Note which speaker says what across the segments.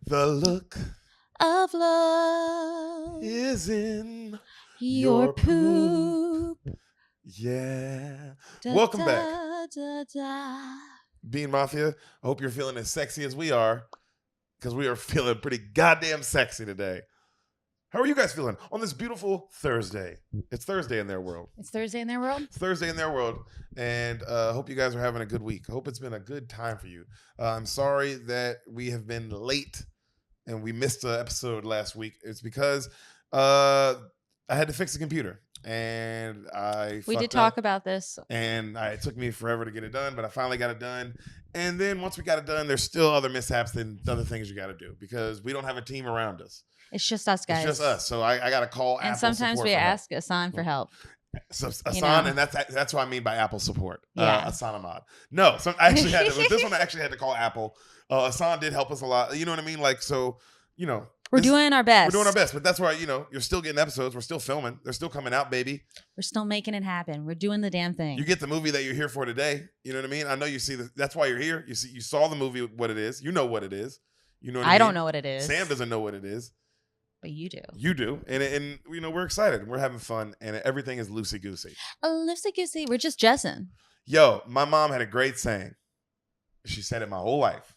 Speaker 1: The look
Speaker 2: of love
Speaker 1: is in
Speaker 2: your poop.
Speaker 1: Yeah.
Speaker 2: Da,
Speaker 1: Welcome
Speaker 2: da,
Speaker 1: back.
Speaker 2: Da, da.
Speaker 1: Bean Mafia. I hope you're feeling as sexy as we are, because we are feeling pretty goddamn sexy today. How are you guys feeling on this beautiful Thursday? It's Thursday in their world.
Speaker 2: It's Thursday in their world?
Speaker 1: It's Thursday in their world. And I hope you guys are having a good week. I hope it's been a good time for you. I'm sorry that we have been late and we missed the episode last week. It's because I had to fix the computer. And
Speaker 2: we did talk about this.
Speaker 1: And it took me forever to get it done, but I finally got it done. And then once we got it done, there's still other mishaps and other things you got to do because we don't have a team around us.
Speaker 2: It's just us, guys.
Speaker 1: It's just us. So I got to call
Speaker 2: and
Speaker 1: Apple
Speaker 2: sometimes
Speaker 1: support
Speaker 2: we
Speaker 1: for
Speaker 2: ask Asan for help.
Speaker 1: So Asan, and that's what I mean by Apple support.
Speaker 2: Yeah.
Speaker 1: Asan Ahmad. No, so I actually had to, with this one I actually had to call Apple. Asan did help us a lot. You know what I mean? Like, so, you know.
Speaker 2: We're doing our best.
Speaker 1: We're doing our best, but that's why, you know, you're still getting episodes. We're still filming. They're still coming out, baby.
Speaker 2: We're still making it happen. We're doing the damn thing.
Speaker 1: You get the movie that you're here for today. You know what I mean? I know you see that's why you're here. You saw the movie, what it is. You know what it is. You know what I mean?
Speaker 2: I don't know what it is.
Speaker 1: Sam doesn't know what it is.
Speaker 2: But you do.
Speaker 1: You do. And you know, we're excited. We're having fun. And everything is loosey-goosey.
Speaker 2: Loosey-goosey. We're just jessing.
Speaker 1: Yo, my mom had a great saying. She said it my whole life.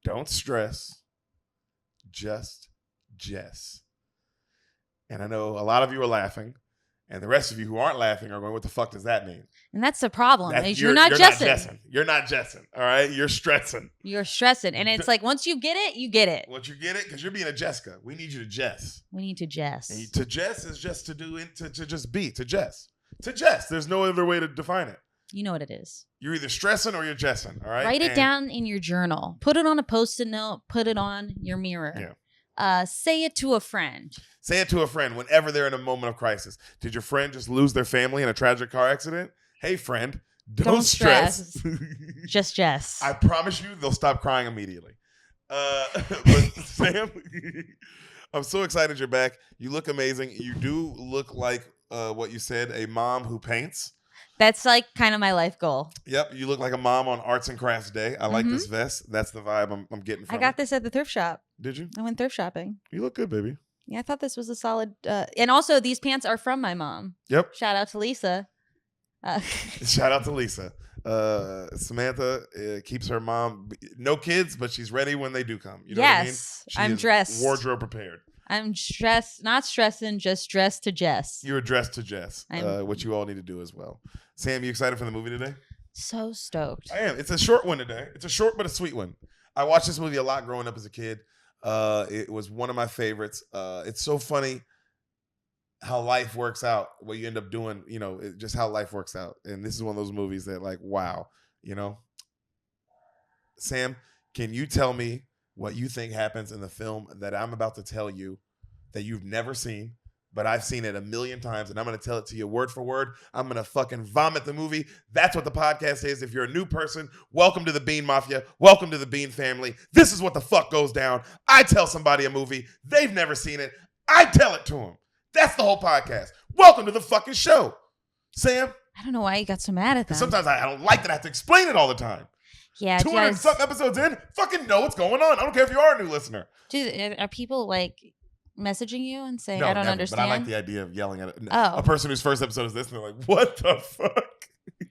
Speaker 1: Don't stress. Just Jess. And I know a lot of you are laughing. And the rest of you who aren't laughing are going, what the fuck does that mean?
Speaker 2: And that's the problem. You're
Speaker 1: not
Speaker 2: jessing.
Speaker 1: You're not jessing. All right? You're stressing.
Speaker 2: You're stressing. And it's like, once you get it, you get it.
Speaker 1: Once you get it, because you're being a Jessica. We need you to jess.
Speaker 2: We need to jess.
Speaker 1: And to jess is just to do it, to just be, to jess. To jess. There's no other way to define it.
Speaker 2: You know what it is.
Speaker 1: You're either stressing or you're jessing. All right?
Speaker 2: Write it down in your journal. Put it on a Post-it note. Put it on your mirror.
Speaker 1: Yeah.
Speaker 2: Say it to a friend.
Speaker 1: Say it to a friend whenever they're in a moment of crisis. Did your friend just lose their family in a tragic car accident? Hey, friend, don't stress.
Speaker 2: Just Jess.
Speaker 1: I promise you they'll stop crying immediately. But Sam, I'm so excited you're back. You look amazing. You do look like what you said, a mom who paints.
Speaker 2: That's like kind of my life goal.
Speaker 1: Yep, you look like a mom on Arts and Crafts Day. I like this vest. That's the vibe I'm getting from
Speaker 2: I got this at the thrift shop.
Speaker 1: Did you?
Speaker 2: I went thrift shopping.
Speaker 1: You look good, baby.
Speaker 2: Yeah, I thought this was a solid. And also, these pants are from my mom.
Speaker 1: Yep.
Speaker 2: Shout out to Lisa.
Speaker 1: Shout out to Lisa. Samantha keeps her mom, no kids, but she's ready when they do come. You know what I mean?
Speaker 2: I'm dressed.
Speaker 1: Wardrobe prepared.
Speaker 2: I'm dressed, not stressing, just dressed to Jess.
Speaker 1: You're dressed to Jess, which you all need to do as well. Sam, you excited for the movie today?
Speaker 2: So stoked.
Speaker 1: I am. It's a short one today. It's a short but a sweet one. I watched this movie a lot growing up as a kid. It was one of my favorites. It's so funny how life works out, what you end up doing, you know, just how life works out. And this is one of those movies that, like, wow, you know. Sam, can you tell me what you think happens in the film that I'm about to tell you that you've never seen, but I've seen it a million times, and I'm going to tell it to you word for word. I'm going to fucking vomit the movie. That's what the podcast is. If you're a new person, welcome to the Bean Mafia. Welcome to the Bean family. This is what the fuck goes down. I tell somebody a movie. They've never seen it. I tell it to them. That's the whole podcast. Welcome to the fucking show. Sam?
Speaker 2: I don't know why you got so mad at that.
Speaker 1: Sometimes I don't like that I have to explain it all the time.
Speaker 2: Yeah,
Speaker 1: 200 and something episodes in, fucking know what's going on. I don't care if you are a new listener.
Speaker 2: Dude, are people like messaging you and saying,
Speaker 1: no,
Speaker 2: I don't
Speaker 1: never,
Speaker 2: understand?
Speaker 1: But I like the idea of yelling at
Speaker 2: a
Speaker 1: person whose first episode is this, and they're like, what the fuck?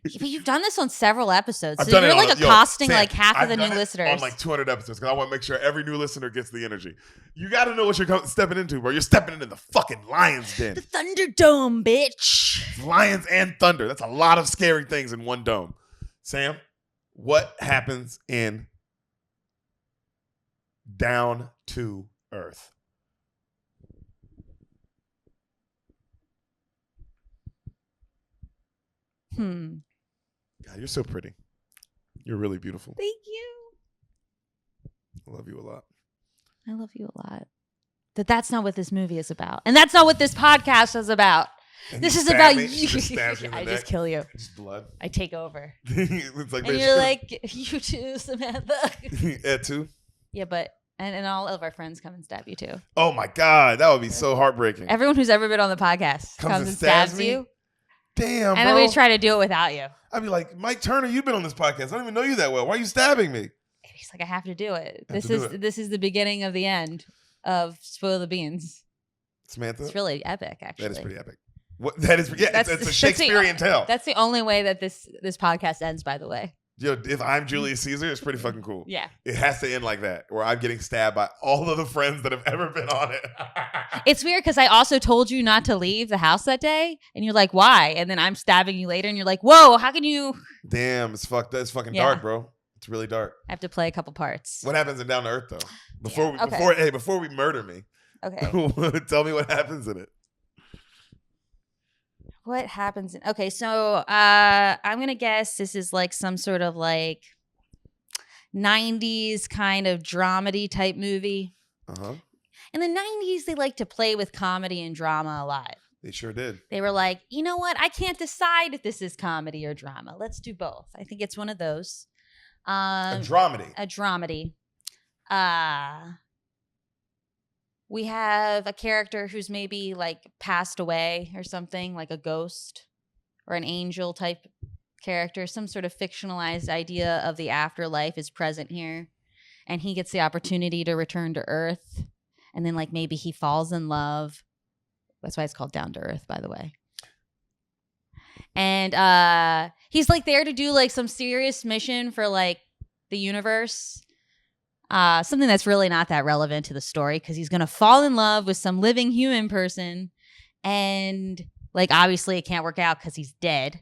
Speaker 2: But you've done this on several episodes.
Speaker 1: I've
Speaker 2: So
Speaker 1: done
Speaker 2: you're
Speaker 1: it
Speaker 2: like accosting
Speaker 1: Sam,
Speaker 2: like half of the new
Speaker 1: done it
Speaker 2: listeners.
Speaker 1: on like 200 episodes because I want to make sure every new listener gets the energy. You got to know what you're stepping into, bro. You're stepping into the fucking lion's den.
Speaker 2: The Thunderdome, bitch.
Speaker 1: Lions and thunder. That's a lot of scary things in one dome. Sam, what happens in Down to Earth? God, you're so pretty. You're really beautiful.
Speaker 2: Thank you.
Speaker 1: I love you a lot.
Speaker 2: I love you a lot. That's not what this movie is about. And that's not what this podcast is about.
Speaker 1: And
Speaker 2: this is about
Speaker 1: me.
Speaker 2: you.
Speaker 1: I
Speaker 2: just kill you.
Speaker 1: Just blood.
Speaker 2: I take over.
Speaker 1: It's like,
Speaker 2: and you're like, you too, Samantha.
Speaker 1: Yeah, too?
Speaker 2: Yeah, but, and all of our friends come and stab you too.
Speaker 1: Oh my God, that would be so heartbreaking.
Speaker 2: Everyone who's ever been on the podcast comes and stabs you.
Speaker 1: Damn,
Speaker 2: and then we try to do it without you.
Speaker 1: I'd be like, Mike Turner, you've been on this podcast. I don't even know you that well. Why are you stabbing me?
Speaker 2: It'd be He's like, I have to do it.
Speaker 1: Have to do it.
Speaker 2: This is the beginning of the end of Spoil the Beans.
Speaker 1: Samantha,
Speaker 2: It's really epic, actually.
Speaker 1: that is pretty epic. What that is? Yeah, it's a Shakespearean tale.
Speaker 2: That's the only way that this podcast ends. By the way.
Speaker 1: Yo, if I'm Julius Caesar, it's pretty fucking cool.
Speaker 2: Yeah.
Speaker 1: It has to end like that, where I'm getting stabbed by all of the friends that have ever been on it.
Speaker 2: It's weird because I also told you not to leave the house that day, and you're like, why? And then I'm stabbing you later, and you're like, whoa, how can you?
Speaker 1: Damn, it's fucked. It's fucking dark, bro. It's really dark.
Speaker 2: I have to play a couple parts.
Speaker 1: What happens in Down to Earth, though? Before we murder me,
Speaker 2: okay,
Speaker 1: tell me what happens in it.
Speaker 2: What happens? Okay, so I'm gonna guess this is like some sort of like 90s kind of dramedy type movie. In the 90s, they like to play with comedy and drama a lot.
Speaker 1: They sure did.
Speaker 2: They were like, you know what? I can't decide if this is comedy or drama. Let's do both. I think it's one of those.
Speaker 1: A dramedy.
Speaker 2: A dramedy. We have a character who's maybe like passed away or something, like a ghost or an angel type character. Some sort of fictionalized idea of the afterlife is present here. And he gets the opportunity to return to Earth. And then like maybe he falls in love. That's why it's called Down to Earth, by the way. And he's like there to do like some serious mission for like the universe. Something that's really not that relevant to the story because he's going to fall in love with some living human person. And like, obviously it can't work out because he's dead.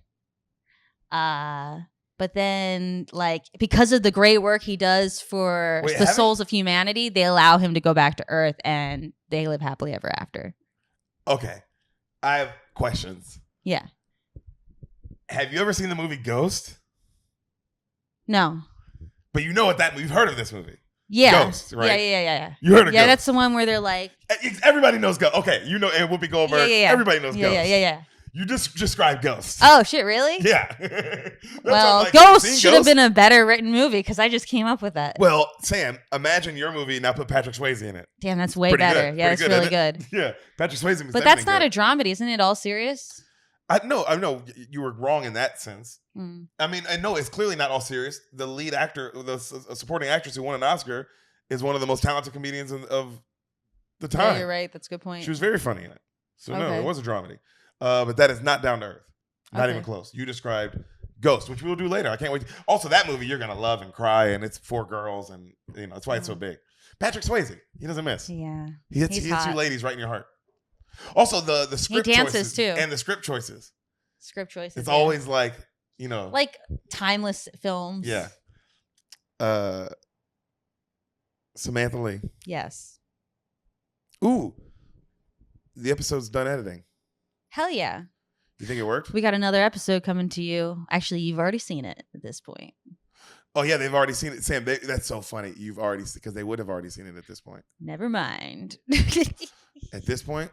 Speaker 2: But then like, because of the great work he does for the souls of humanity, they allow him to go back to Earth and they live happily ever after.
Speaker 1: Okay. I have questions.
Speaker 2: Yeah.
Speaker 1: Have you ever seen the movie Ghost?
Speaker 2: No.
Speaker 1: But you know what that movie, you've heard of this movie.
Speaker 2: Yeah.
Speaker 1: Ghost, right?
Speaker 2: Yeah.
Speaker 1: You heard of Ghost?
Speaker 2: Yeah, that's the one where they're like...
Speaker 1: Everybody knows Ghost. Okay, you know, and Whoopi Goldberg.
Speaker 2: Yeah.
Speaker 1: Everybody knows Ghost.
Speaker 2: Yeah.
Speaker 1: You just described Ghost.
Speaker 2: Oh, shit, really?
Speaker 1: Yeah.
Speaker 2: Well, like, Ghost should have been a better written movie because I just came up with that.
Speaker 1: Well, Sam, imagine your movie, now put Patrick Swayze in it.
Speaker 2: Damn, that's way better.
Speaker 1: Good.
Speaker 2: Yeah, that's really good.
Speaker 1: Yeah, Patrick Swayze was
Speaker 2: But that's not a dramedy. Isn't it all serious?
Speaker 1: I know you were wrong in that sense. I mean, I know it's clearly not all serious. The lead actor, the supporting actress who won an Oscar, is one of the most talented comedians of the time.
Speaker 2: Yeah, you're right. That's a good point.
Speaker 1: She was very funny in it. So no, it was a dramedy. But that is not Down to Earth. Not even close. You described Ghost, which we'll do later. I can't wait. Also, that movie you're gonna love and cry, and it's 4 girls, and you know that's why it's so big. Patrick Swayze, he doesn't miss.
Speaker 2: Yeah,
Speaker 1: he hits you ladies right in your heart. Also, the script choices
Speaker 2: too,
Speaker 1: and the script choices. It's
Speaker 2: yeah.
Speaker 1: always like, you know,
Speaker 2: like timeless films.
Speaker 1: Yeah. Samantha Lee.
Speaker 2: Yes.
Speaker 1: Ooh, the episode's done editing.
Speaker 2: Hell yeah.
Speaker 1: You think it worked?
Speaker 2: We got another episode coming to you. Actually, you've already seen it at this point.
Speaker 1: Oh yeah, they've already seen it. Sam, that's so funny. You've already, because they would have already seen it at this point.
Speaker 2: Never mind.
Speaker 1: At this point,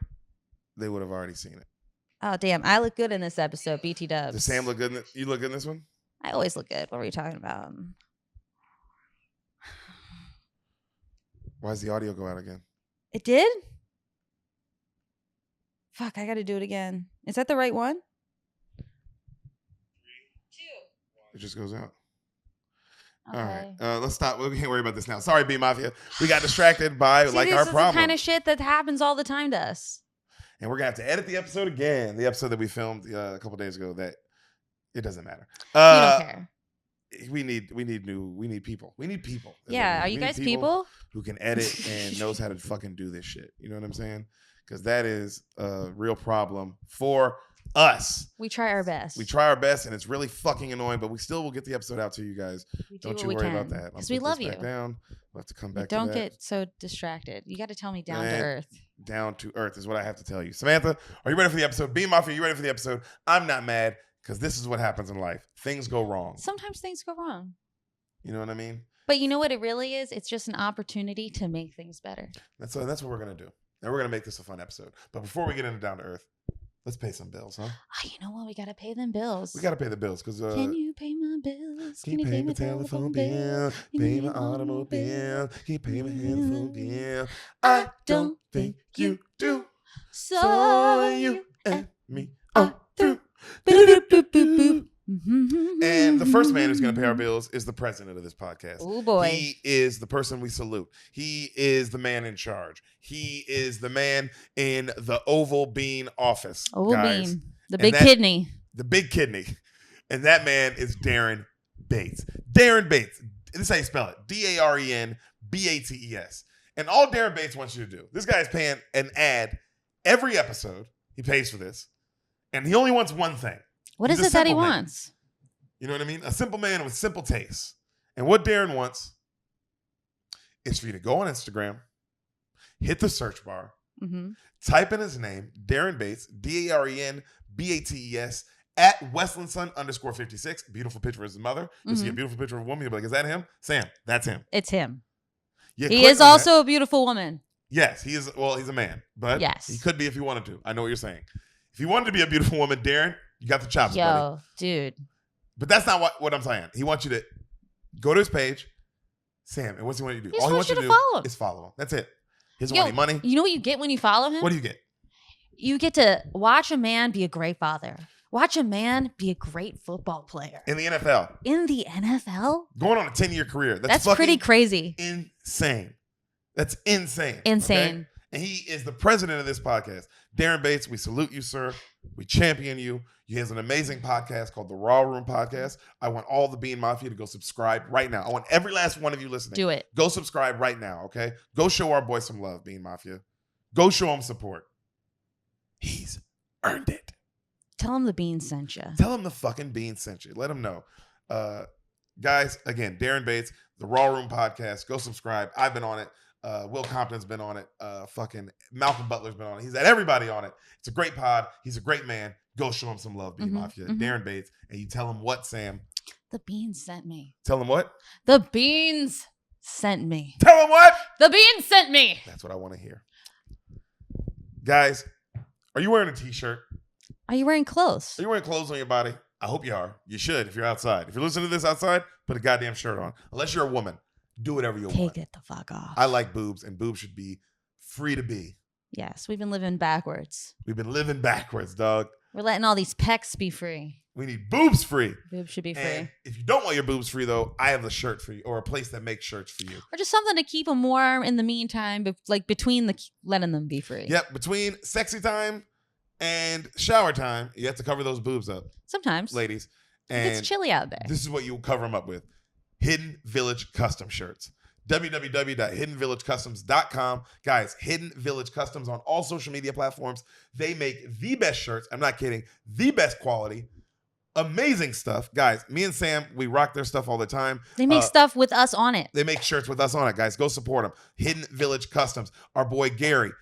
Speaker 1: they would have already seen it.
Speaker 2: Oh damn, I look good in this episode. BT Dubs.
Speaker 1: Does Sam look good? You look good in this one?
Speaker 2: I always look good. What were you talking about?
Speaker 1: Why does the audio go out again?
Speaker 2: It did? Fuck, I gotta do it again. Is that the right one? 3, 2.
Speaker 1: It just goes out.
Speaker 2: Okay.
Speaker 1: All right. Let's stop. We can't worry about this now. Sorry, Bean Mafia. We got distracted by our problem.
Speaker 2: This is the kind of shit that happens all the time to us.
Speaker 1: And we're going to have to edit the episode again. The episode that we filmed a couple days ago. That it doesn't matter.
Speaker 2: We don't care.
Speaker 1: We need people. We need people.
Speaker 2: Yeah. Are you guys people
Speaker 1: who can edit and knows how to fucking do this shit? You know what I'm saying? Because that is a real problem for us.
Speaker 2: We try our best.
Speaker 1: And it's really fucking annoying, but we still will get the episode out to you guys. Don't you worry about that.
Speaker 2: Because we love you.
Speaker 1: Down. We'll have to come back.
Speaker 2: Don't get so distracted. You got to tell me down to earth.
Speaker 1: Down to earth is what I have to tell you. Samantha, are you ready for the episode? Bean Mafia, are you ready for the episode? I'm not mad because this is what happens in life. Things go wrong.
Speaker 2: Sometimes things go wrong.
Speaker 1: You know what I mean?
Speaker 2: But you know what it really is? It's just an opportunity to make things better.
Speaker 1: That's what we're going to do. And we're going to make this a fun episode. But before we get into Down to Earth, let's pay some bills, huh?
Speaker 2: Oh, you know what? We got to pay them bills.
Speaker 1: We got to pay the bills. Because
Speaker 2: can you pay my bills?
Speaker 1: Can you pay my telephone bill? Pay my automobile? Can you pay my telephone bill? I don't think you do.
Speaker 2: So
Speaker 1: you and me are through. And the first man who's going to pay our bills is the president of this podcast.
Speaker 2: Oh boy.
Speaker 1: He is the person we salute. He is the man in charge. He is the man in the Oval Bean office.
Speaker 2: Oval
Speaker 1: guys.
Speaker 2: Bean. The big kidney.
Speaker 1: The big kidney. And that man is Darren Bates. Darren Bates. This is how you spell it. DARENBATES. And all Darren Bates wants you to do, this guy's paying an ad every episode. He pays for this. And he only wants one thing.
Speaker 2: What
Speaker 1: He's
Speaker 2: is
Speaker 1: a
Speaker 2: it that he
Speaker 1: simple man.
Speaker 2: wants?
Speaker 1: You know what I mean? A simple man with simple tastes. And what Darren wants is for you to go on Instagram, hit the search bar, type in his name, Darren Bates, DARENBATES, at Westlandson_56. Beautiful picture of his mother. You see a beautiful picture of a woman. You'll be like, is that him? Sam, that's him.
Speaker 2: It's him.
Speaker 1: You
Speaker 2: He is also a beautiful woman.
Speaker 1: Yes, he is. Well, he's a man, but
Speaker 2: yes,
Speaker 1: he could be if he wanted to. I know what you're saying. If he wanted to be a beautiful woman, Darren, you got the chops, buddy.
Speaker 2: Dude.
Speaker 1: But that's not what I'm saying. He wants you to go to his page, Sam, and what's he want you to do?
Speaker 2: He
Speaker 1: All he wants you to do
Speaker 2: follow him.
Speaker 1: is follow him. That's it. He doesn't want any money.
Speaker 2: You know what you get when you follow him?
Speaker 1: What do you get?
Speaker 2: You get to watch a man be a great father. Watch a man be a great football player.
Speaker 1: In the NFL.
Speaker 2: In the NFL?
Speaker 1: Going on a 10-year career.
Speaker 2: That's pretty crazy.
Speaker 1: Insane. That's insane.
Speaker 2: Insane.
Speaker 1: Okay? And he is the president of this podcast. Darren Bates, we salute you, sir. We champion you. He has an amazing podcast called the Raw Room Podcast. I want all the Bean Mafia to go subscribe right now. I want every last one of you listening.
Speaker 2: Do it.
Speaker 1: Go subscribe right now, okay? Go show our boy some love, Bean Mafia. Go show him support. He's earned it.
Speaker 2: Tell him the Bean sent you.
Speaker 1: Tell him the fucking Bean sent you. Let him know. Guys, again, Darren Bates, the Raw Room Podcast. Go subscribe. I've been on it. Will Compton's been on it. Fucking Malcolm Butler's been on it. He's had everybody on it. It's a great pod. He's a great man. Go show him some love, Bean Mafia. Darren Bates. And you tell him what, Sam?
Speaker 2: The Beans sent me.
Speaker 1: Tell him what?
Speaker 2: The Beans sent me.
Speaker 1: Tell him what?
Speaker 2: The Beans sent me.
Speaker 1: That's what I want to hear. Guys, are you wearing a t-shirt?
Speaker 2: Are you wearing clothes?
Speaker 1: Are you wearing clothes on your body? I hope you are. You should if you're outside. If you're listening to this outside, put a goddamn shirt on. Unless you're a woman. Do whatever you want.
Speaker 2: Take it the fuck off.
Speaker 1: I like boobs, and boobs should be free to be.
Speaker 2: Yes, we've been living backwards.
Speaker 1: We've been living backwards, dog.
Speaker 2: We're letting all these pecs be free.
Speaker 1: We need boobs free.
Speaker 2: Boobs should be free.
Speaker 1: And if you don't want your boobs free, though, I have the shirt for you, or a place that makes shirts for you.
Speaker 2: Or just something to keep them warm in the meantime, like between the letting them be free.
Speaker 1: Yep, between sexy time and shower time, you have to cover those boobs up.
Speaker 2: Sometimes.
Speaker 1: Ladies. And
Speaker 2: it's chilly out there.
Speaker 1: This is what you cover them up with. Hidden Village Custom Shirts. www.hiddenvillagecustoms.com. Guys, Hidden Village Customs on all social media platforms. They make the best shirts. I'm not kidding. The best quality. Amazing stuff. Guys, me and Sam, we rock their stuff all the time.
Speaker 2: They make stuff with us on it.
Speaker 1: They make shirts with us on it, guys. Go support them. Hidden Village Customs. Our boy Gary.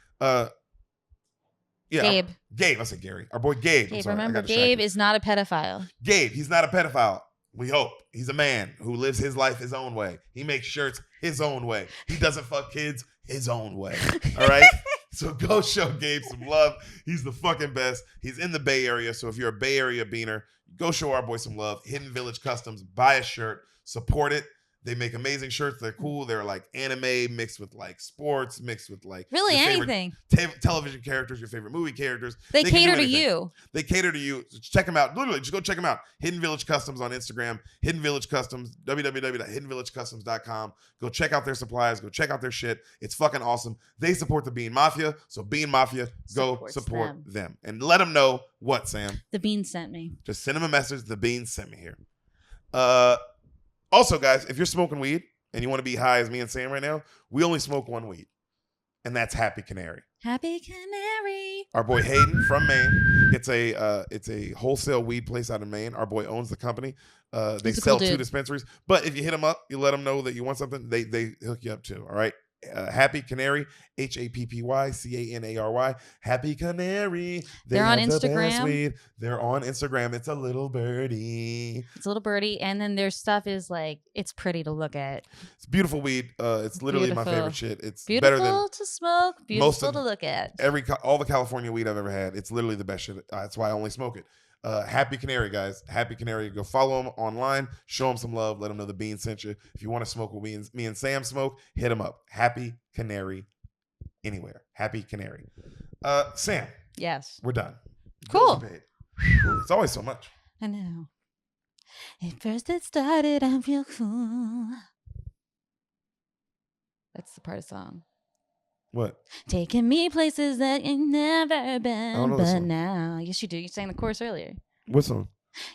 Speaker 2: Gabe.
Speaker 1: Gabe. I said Gary. Our boy Gabe.
Speaker 2: Gabe, remember, Gabe is not a pedophile.
Speaker 1: Gabe, he's not a pedophile. We hope. He's a man who lives his life his own way. He makes shirts his own way. He doesn't fuck kids his own way. All right? So go show Gabe some love. He's the fucking best. He's in the Bay Area. So if you're a Bay Area beaner, go show our boy some love. Hidden Village Customs. Buy a shirt. Support it. They make amazing shirts. They're cool. They're like anime mixed with like sports, mixed with like
Speaker 2: really anything.
Speaker 1: Television characters, your favorite movie characters.
Speaker 2: They cater to you.
Speaker 1: They cater to you. So check them out. Literally, just go check them out. Hidden Village Customs on Instagram. Hidden Village Customs. www.hiddenvillagecustoms.com. Go check out their supplies. Go check out their shit. It's fucking awesome. They support the Bean Mafia. So Bean Mafia, go support them. And let them know what, Sam?
Speaker 2: The Bean sent me.
Speaker 1: Just send them a message. The Bean sent me here. Also, guys, if you're smoking weed and you want to be high as me and Sam right now, we only smoke one weed, and that's Happy Canary.
Speaker 2: Happy Canary.
Speaker 1: Our boy Hayden from Maine. It's a wholesale weed place out of Maine. Our boy owns the company. They sell two dispensaries. But if you hit them up, you let them know that you want something, they hook you up too. All right. Happy Canary, HappyCanary. Happy Canary.
Speaker 2: They're on Instagram.
Speaker 1: They're on Instagram. It's a little birdie.
Speaker 2: It's a little birdie, and then their stuff is like it's pretty to look at.
Speaker 1: It's beautiful weed. It's literally my favorite shit. It's
Speaker 2: beautiful
Speaker 1: better than
Speaker 2: to smoke, beautiful to look at.
Speaker 1: All the California weed I've ever had. It's literally the best shit. That's why I only smoke it. Happy Canary, guys. Happy Canary. Go follow them online. Show them some love. Let them know the Bean sent you. If you want to smoke what me and Sam smoke, hit them up. Happy Canary. Anywhere. Happy Canary. Sam.
Speaker 2: Yes.
Speaker 1: We're done.
Speaker 2: Cool.
Speaker 1: It's always so much.
Speaker 2: I know. At first it started, I feel cool. That's the part of the song.
Speaker 1: What?
Speaker 2: Taking me places that you've never been,
Speaker 1: know this
Speaker 2: but
Speaker 1: one.
Speaker 2: now. Yes, you do. You sang the chorus earlier.
Speaker 1: What song?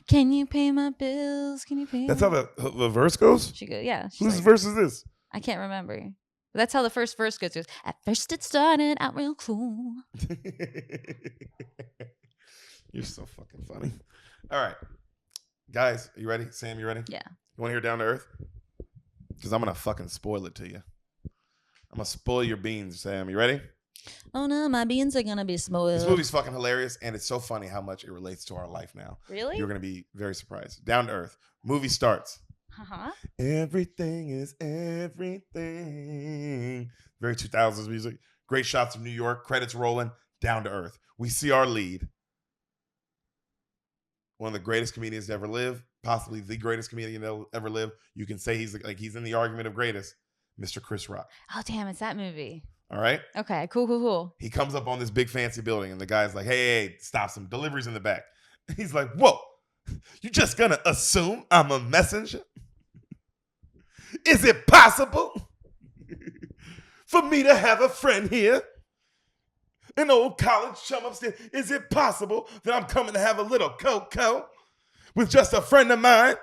Speaker 2: Can you pay my bills? Can you pay?
Speaker 1: That's how the verse goes?
Speaker 2: She goes, yeah.
Speaker 1: Whose
Speaker 2: Like,
Speaker 1: verse is this?
Speaker 2: I can't remember. But that's how the first verse goes. At first it started out real cool.
Speaker 1: You're so fucking funny. All right. Guys, are you ready? Sam, you ready?
Speaker 2: Yeah.
Speaker 1: You want to hear Down to Earth? Because I'm going to fucking spoil it to you. I'm going to spoil your beans, Sam. You ready?
Speaker 2: Oh no, my beans are going to be spoiled.
Speaker 1: This movie's fucking hilarious, and it's so funny how much it relates to our life now.
Speaker 2: Really?
Speaker 1: You're going to be very surprised. Down to Earth. Movie starts.
Speaker 2: Uh-huh.
Speaker 1: Everything is everything. Very 2000s music. Great shots of New York. Credits rolling. Down to Earth. We see our lead. One of the greatest comedians to ever live. Possibly the greatest comedian to ever live. You can say he's in the argument of greatest. Mr. Chris Rock.
Speaker 2: Oh, damn. It's that movie.
Speaker 1: All right?
Speaker 2: Okay. Cool.
Speaker 1: He comes up on this big fancy building, and the guy's like, hey, stops him. Delivery's in the back. He's like, whoa. You just gonna assume I'm a messenger? Is it possible for me to have a friend here? An old college chum upstairs. Is it possible that I'm coming to have a little cocoa with just a friend of mine?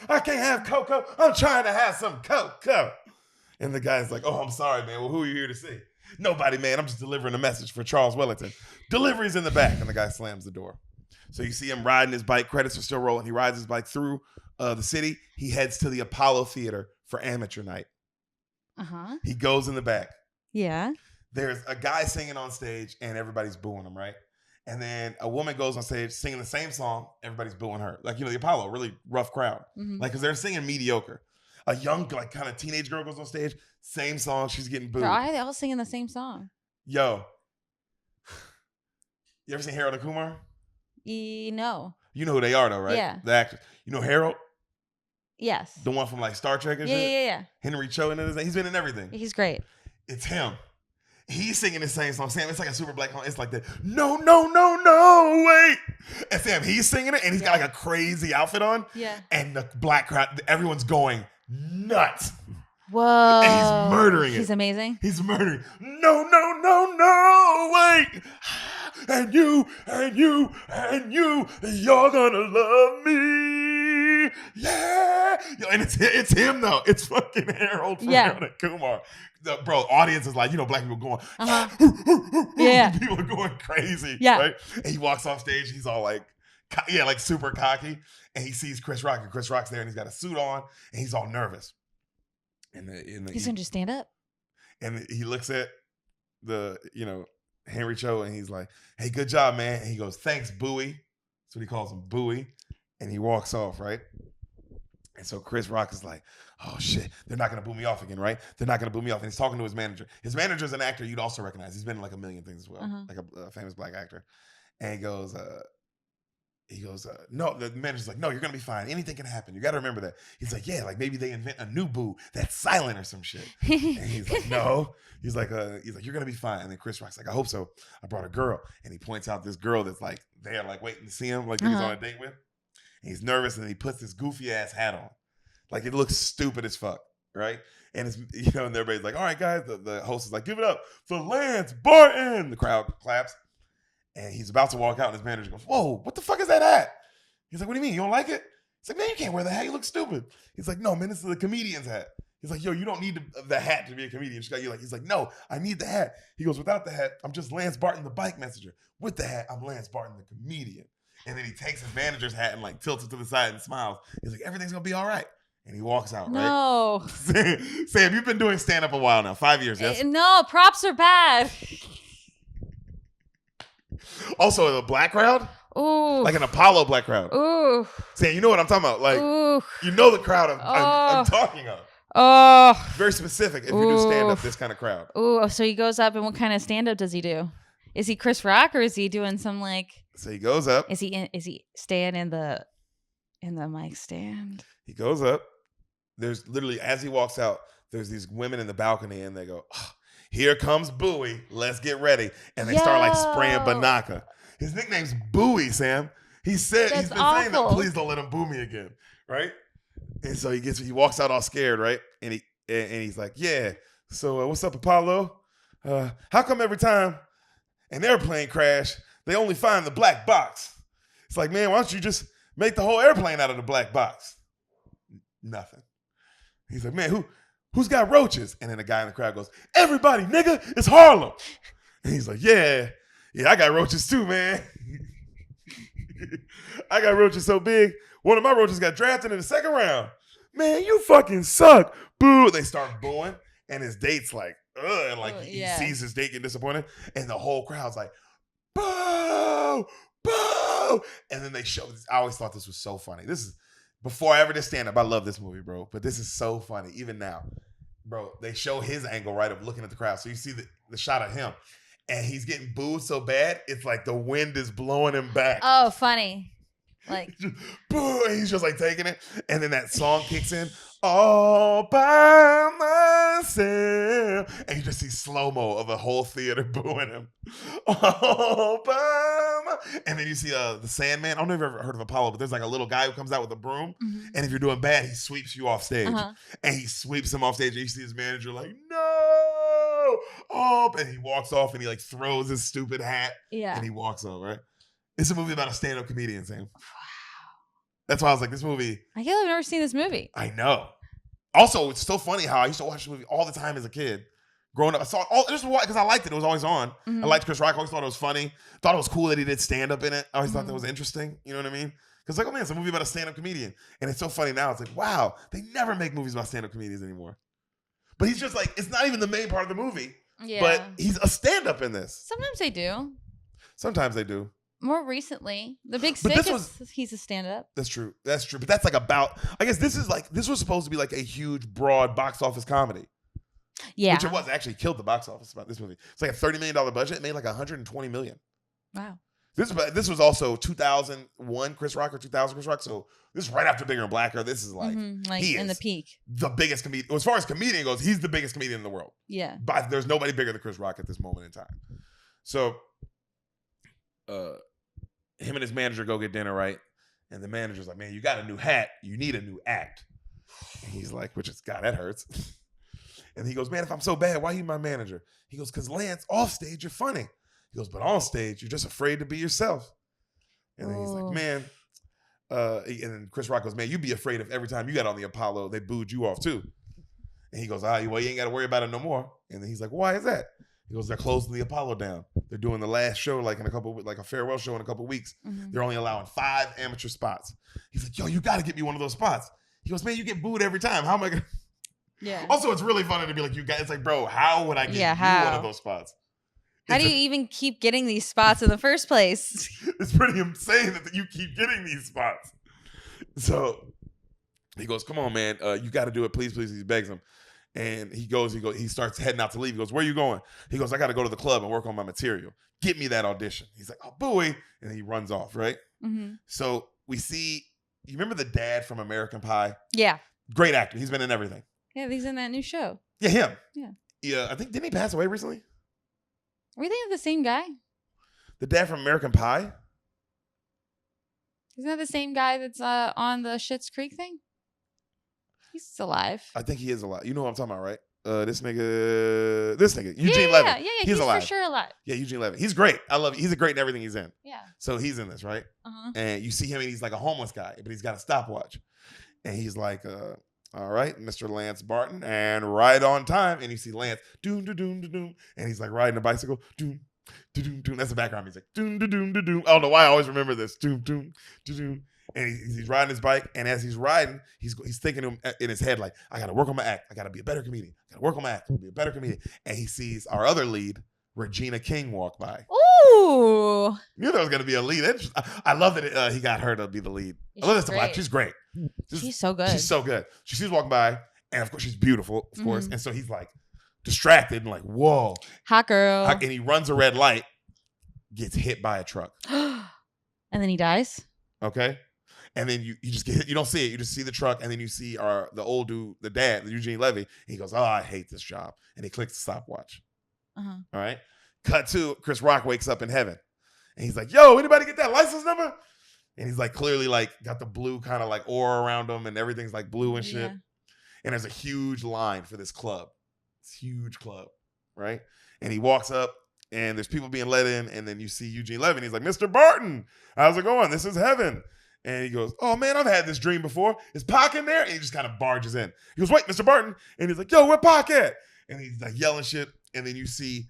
Speaker 1: I can't have cocoa. I'm trying to have some cocoa. And the guy's like, oh, I'm sorry, man. Well, who are you here to see? Nobody, man. I'm just delivering a message for Charles Wellington. Delivery's in the back. And the guy slams the door. So you see him riding his bike. Credits are still rolling. He rides his bike through the city. He heads to the Apollo Theater for amateur night.
Speaker 2: Uh-huh.
Speaker 1: He goes in the back.
Speaker 2: Yeah.
Speaker 1: There's a guy singing on stage, and everybody's booing him, right? And then a woman goes on stage singing the same song. Everybody's booing her. Like, the Apollo, really rough crowd.
Speaker 2: Mm-hmm.
Speaker 1: Like, because they're singing mediocre. A young, kind of teenage girl goes on stage, same song, she's getting booed.
Speaker 2: Why are they all singing the same song?
Speaker 1: Yo. You ever seen Harold and Kumar?
Speaker 2: No.
Speaker 1: You know who they are, though, right?
Speaker 2: Yeah.
Speaker 1: The actors. You know Harold?
Speaker 2: Yes.
Speaker 1: The one from, Star Trek and shit?
Speaker 2: Yeah.
Speaker 1: Henry Cho and everything. He's been in everything.
Speaker 2: He's great.
Speaker 1: It's him. He's singing the same song. Sam, it's like a super black song. It's like that. No, wait. And Sam, he's singing it, and he's got a crazy outfit on.
Speaker 2: Yeah.
Speaker 1: And the black crowd, everyone's going nuts.
Speaker 2: Whoa.
Speaker 1: And he's murdering it.
Speaker 2: He's amazing.
Speaker 1: He's murdering. No, wait. And you, you're gonna love me. Yeah. Yo, and it's him, though. It's fucking Harold from Harold and Kumar. Bro, audience is like, black people going,
Speaker 2: yeah.
Speaker 1: People are going crazy.
Speaker 2: Yeah.
Speaker 1: Right? And he walks off stage, he's all like super cocky. And he sees Chris Rock, and Chris Rock's there, and he's got a suit on, and he's all nervous.
Speaker 2: He's going to stand up.
Speaker 1: And he looks at the, Henry Cho, and he's like, hey, good job, man. And he goes, thanks, Bowie. That's what he calls him, Bowie. And he walks off, right? And so Chris Rock is like, oh, shit, they're not going to boo me off again, right? They're not going to boo me off. And he's talking to his manager. His manager's an actor you'd also recognize. He's been in a million things as well, like a famous black actor. And he goes, no, the manager's like, no, you're going to be fine. Anything can happen. You got to remember that. He's like, yeah, maybe they invent a new boo that's silent or some shit. And he's like, no. He's like, you're going to be fine. And then Chris Rock's like, I hope so. I brought a girl. And he points out this girl that's there, waiting to see him, that he's on a date with. And he's nervous, and he puts this goofy ass hat on. It looks stupid as fuck, right? And it's, and everybody's like, all right, guys. The host is like, give it up for Lance Barton. The crowd claps. And he's about to walk out, and his manager goes, whoa, what the fuck is that hat? He's like, what do you mean? You don't like it? He's like, man, you can't wear the hat. You look stupid. He's like, no, man, this is the comedian's hat. He's like, yo, you don't need the hat to be a comedian. He's like, no, I need the hat. He goes, without the hat, I'm just Lance Barton, the bike messenger. With the hat, I'm Lance Barton, the comedian. And then he takes his manager's hat and tilts it to the side and smiles. He's like, everything's going to be all right. And he walks out, right?
Speaker 2: No.
Speaker 1: Sam, you've been doing stand-up a while now. 5 years, yes?
Speaker 2: No, props are bad.
Speaker 1: Also, a black crowd?
Speaker 2: Ooh.
Speaker 1: Like an Apollo black crowd.
Speaker 2: Ooh.
Speaker 1: Sam, you know what I'm talking about.
Speaker 2: Ooh.
Speaker 1: You know the crowd I'm talking of.
Speaker 2: Oh.
Speaker 1: Very specific if you do stand-up, this kind of crowd.
Speaker 2: Ooh, so he goes up, and what kind of stand-up does he do? Is he Chris Rock, or is he doing some
Speaker 1: So he goes up.
Speaker 2: Is he staying in the mic stand?
Speaker 1: He goes up. There's literally, as he walks out, there's these women in the balcony, and they go, oh, here comes Bowie. Let's get ready. And they start spraying Banaka. His nickname's Bowie, Sam. He's been saying that, please don't let him boo me again. right? And so he walks out all scared, right? And he's like, yeah. So what's up, Apollo? How come every time an airplane crash, they only find the black box? It's like, man, why don't you just make the whole airplane out of the black box? Nothing. He's like, man, who's got roaches? And then a guy in the crowd goes, everybody, nigga, it's Harlem. And he's like, yeah, I got roaches too, man. I got roaches so big, one of my roaches got drafted in the second round. Man, you fucking suck. Boo. They start booing, and his date's like, ugh, and like he sees his date get disappointed, and the whole crowd's like, boo, boo. And then they show this. I always thought this was so funny. This is before I ever did stand up. I love this movie, bro. But this is so funny, even now. Bro, they show his angle, right, of looking at the crowd. So you see the shot of him, and he's getting booed so bad, it's like the wind is blowing him back.
Speaker 2: Oh, funny. Like,
Speaker 1: boo, and he's just like taking it. And then that song kicks in, all by myself. And you just see slow-mo of the whole theater booing him. All by myself. And then you see the Sandman. I don't know if you've ever heard of Apollo, but there's like a little guy who comes out with a broom. Mm-hmm. And if you're doing bad, he sweeps you off stage. Uh-huh. And he sweeps him off stage. And you see his manager like, no. Oh, and he walks off and he like throws his stupid hat. Yeah. And he walks off, right? It's a movie about a stand-up comedian, Sam. Wow. That's why I was like, this movie.
Speaker 2: I can't believe I've never seen this movie.
Speaker 1: I know. Also, it's so funny how I used to watch the movie all the time as a kid. Growing up, I saw it all just because I liked it. It was always on. Mm-hmm. I liked Chris Rock. I always thought it was funny. Thought it was cool that he did stand-up in it. I always thought that was interesting. You know what I mean? Because like, oh man, it's a movie about a stand-up comedian. And it's so funny now. It's like, wow, they never make movies about stand-up comedians anymore. But he's just like, it's not even the main part of the movie. Yeah. But he's a stand-up in this.
Speaker 2: Sometimes they do.
Speaker 1: Sometimes they do.
Speaker 2: More recently, The Big Sick he's a stand-up.
Speaker 1: That's true. That's true. But that's like about, I guess this was supposed to be like a huge, broad box office comedy. Yeah. Which it was. It actually killed the box office about this movie. It's like a $30 million budget. It made like $120 million. Wow. This was also 2001 Chris Rock or 2000 Chris Rock. So this is right after Bigger and Blacker. This is like he
Speaker 2: in
Speaker 1: is
Speaker 2: the peak.
Speaker 1: The biggest comedian. As far as comedian goes, he's the biggest comedian in the world. Yeah. But there's nobody bigger than Chris Rock at this moment in time. So him and his manager go get dinner, right? And the manager's like, man, you got a new hat. You need a new act. And he's like, God, that hurts. And he goes, man, if I'm so bad, why are you my manager? He goes, because Lance, off stage, you're funny. He goes, but on stage, you're just afraid to be yourself. And then he's like, man. And then Chris Rock goes, man, you'd be afraid if every time you got on the Apollo, they booed you off too. And he goes, well, you ain't got to worry about it no more. And then he's like, why is that? He goes, they're closing the Apollo down. They're doing the last show like a farewell show in a couple weeks. Mm-hmm. They're only allowing 5 amateur spots. He's like, yo, you got to get me one of those spots. He goes, man, you get booed every time. How am I going to? Yeah. Also, it's really funny to be like, you guys, it's like, bro, how would I get you one of those spots?
Speaker 2: How do you even keep getting these spots in the first place?
Speaker 1: It's pretty insane that you keep getting these spots. So he goes, come on, man. You got to do it. Please, please. He begs him. And he starts heading out to leave. He goes, where are you going? He goes, I got to go to the club and work on my material. Get me that audition. He's like, oh, boy. And he runs off, right? Mm-hmm. So we see, you remember the dad from American Pie? Yeah. Great actor. He's been in everything.
Speaker 2: Yeah, he's in that new show.
Speaker 1: Yeah, him. Yeah. Yeah, I think, didn't he pass away recently?
Speaker 2: Are we thinking of the same guy?
Speaker 1: The dad from American Pie?
Speaker 2: Isn't that the same guy that's on the Schitt's Creek thing? He's alive.
Speaker 1: I think he is alive. You know what I'm talking about, right? This nigga, Eugene Levy.
Speaker 2: Yeah, he's alive. For sure alive.
Speaker 1: Yeah, Eugene Levy. He's great. I love it. He's great in everything he's in. Yeah. So he's in this, right? Uh-huh. And you see him and he's like a homeless guy, but he's got a stopwatch. And he's like, all right, Mr. Lance Barton, and right on time. And you see Lance, doom, doom, doom, doom, and he's like riding a bicycle, doom, doom, doom. That's the background music. Doom, doom, doom, doom. I don't know why I always remember this. Doom, doom, doom. And he's riding his bike, and as he's riding, he's thinking in his head like, I got to work on my act. I got to be a better comedian. I got to work on my act. I got to be a better comedian. And he sees our other lead, Regina King, walk by. Ooh! Knew there was going to be a lead. I love that he got her to be the lead. I love this black. She's great.
Speaker 2: She's so good.
Speaker 1: She's so good. She sees walking by, and of course she's beautiful, of course. And so he's like distracted and like, whoa,
Speaker 2: hot girl.
Speaker 1: And he runs a red light, gets hit by a truck,
Speaker 2: and then he dies.
Speaker 1: Okay. And then you just get hit. You don't see it. You just see the truck. And then you see the old dude, the dad, Eugene Levy. And he goes, oh, I hate this job. And he clicks the stopwatch. Uh-huh. All right. Cut to Chris Rock wakes up in heaven. And he's like, yo, anybody get that license number? And he's like clearly like got the blue kind of like aura around him and everything's like blue and shit.
Speaker 2: Yeah.
Speaker 1: And there's a huge line for this club. It's a huge club, right? And he walks up and there's people being let in. And then you see Eugene Levy. And he's like, Mr. Barton, how's it going? This is heaven. And he goes, oh, man, I've had this dream before. Is Pac in there? And he just kind of barges in. He goes, wait, Mr. Barton. And he's like, yo, where Pac at? And he's like yelling shit. And then you see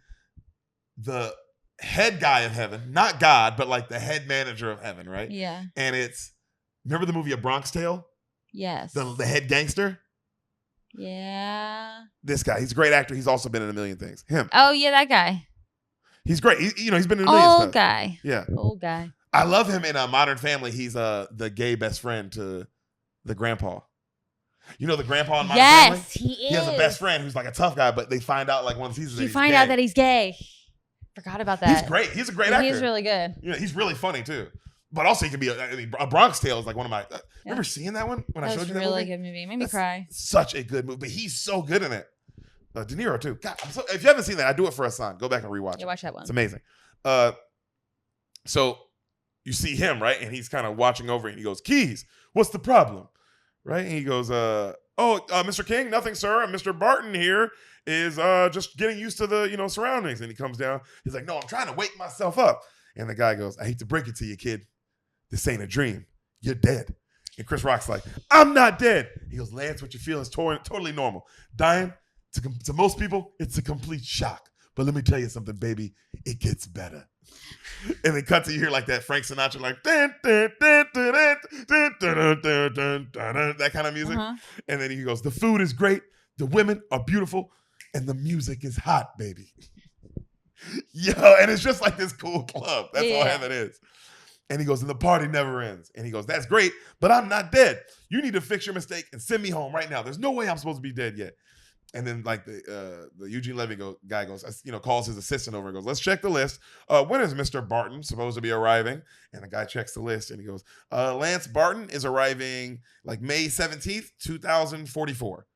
Speaker 1: the head guy of heaven, not God, but like the head manager of heaven, right?
Speaker 2: Yeah.
Speaker 1: And it's, remember the movie A Bronx Tale?
Speaker 2: Yes.
Speaker 1: The head gangster?
Speaker 2: Yeah.
Speaker 1: This guy, he's a great actor. He's also been in a million things. Him.
Speaker 2: Oh, yeah, that guy.
Speaker 1: He's great. He's been in a million
Speaker 2: Old
Speaker 1: stuff.
Speaker 2: guy.
Speaker 1: Yeah.
Speaker 2: Old guy.
Speaker 1: I love him in Modern Family. He's the gay best friend to the grandpa. You know the grandpa in Modern Family?
Speaker 2: Yes, he is.
Speaker 1: He has a best friend who's like a tough guy, but they find out like one of the seasons
Speaker 2: You find out that he's gay. Forgot about that.
Speaker 1: He's great. He's a great actor.
Speaker 2: He's really good.
Speaker 1: Yeah, he's really funny too. But also he can be A Bronx Tale is like one of my. Remember seeing that one when I showed you that
Speaker 2: really
Speaker 1: movie?
Speaker 2: good movie. It made me cry.
Speaker 1: Such a good movie. But he's so good in it. De Niro too. God, if you haven't seen that, I do it for a son. Go back and rewatch it.
Speaker 2: Yeah, watch that one.
Speaker 1: It's amazing. So you see him, right? And he's kind of watching over and he goes, Keys, what's the problem? Right? And he goes, Mr. King, nothing, sir. Mr. Barton here is just getting used to the, surroundings. And he comes down. He's like, no, I'm trying to wake myself up. And the guy goes, I hate to break it to you, kid. This ain't a dream. You're dead. And Chris Rock's like, I'm not dead. He goes, Lance, what you feel is totally normal. Dying, to most people, it's a complete shock. But let me tell you something, baby. It gets better. And then cut to you hear like that Frank Sinatra, like dun, dun, dun, dun, dun, dun, dun, dun, dun, dun, that kind of music. Uh-huh. And then he goes, the food is great, the women are beautiful, and the music is hot, baby. Yo, and it's just like this cool club. That's all heaven is. And he goes, and the party never ends. And he goes, that's great, but I'm not dead. You need to fix your mistake and send me home right now. There's no way I'm supposed to be dead yet. And then like the Eugene Levy guy goes, calls his assistant over and goes, let's check the list. When is Mr. Barton supposed to be arriving? And the guy checks the list and he goes, Lance Barton is arriving like May 17th, 2044.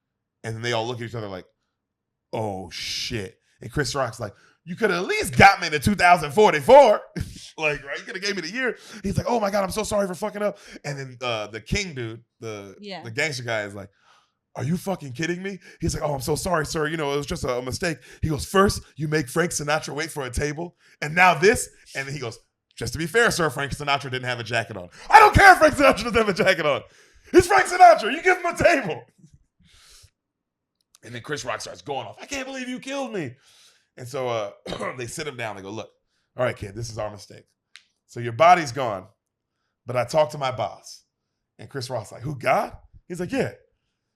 Speaker 1: And then they all look at each other like, oh shit. And Chris Rock's like, you could have at least got me to 2044. Like, right? You could have gave me the year. He's like, oh my God, I'm so sorry for fucking up. And then the king dude, the gangster guy is like, are you fucking kidding me? He's like, oh, I'm so sorry, sir. It was just a mistake. He goes, first, you make Frank Sinatra wait for a table. And now this. And then he goes, just to be fair, sir, Frank Sinatra didn't have a jacket on. I don't care if Frank Sinatra doesn't have a jacket on. It's Frank Sinatra. You give him a table. And then Chris Rock starts going off. I can't believe you killed me. And so they sit him down. They go, look, all right, kid, this is our mistake. So your body's gone, but I talked to my boss. And Chris Rock's like, who, God? He's like, yeah.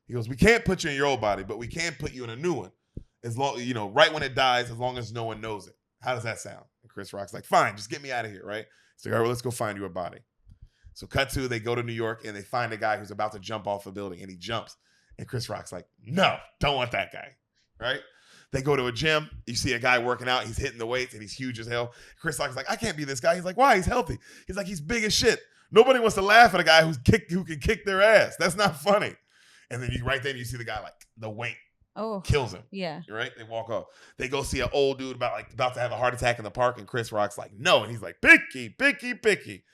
Speaker 1: He goes, we can't put you in your old body, but we can put you in a new one. As long, right when it dies, as long as no one knows it. How does that sound? And Chris Rock's like, fine, just get me out of here, right? He's like, all right, well, let's go find you a body. So cut to, they go to New York and they find a guy who's about to jump off a building and he jumps. And Chris Rock's like, no, don't want that guy, right? They go to a gym. You see a guy working out. He's hitting the weights and he's huge as hell. Chris Rock's like, I can't be this guy. He's like, why? He's healthy. He's like, he's big as shit. Nobody wants to laugh at a guy who can kick their ass. That's not funny. And then you see the guy like the weight kills him.
Speaker 2: Yeah.
Speaker 1: Right? They walk off. They go see an old dude about to have a heart attack in the park, and Chris Rock's like, no. And he's like, picky.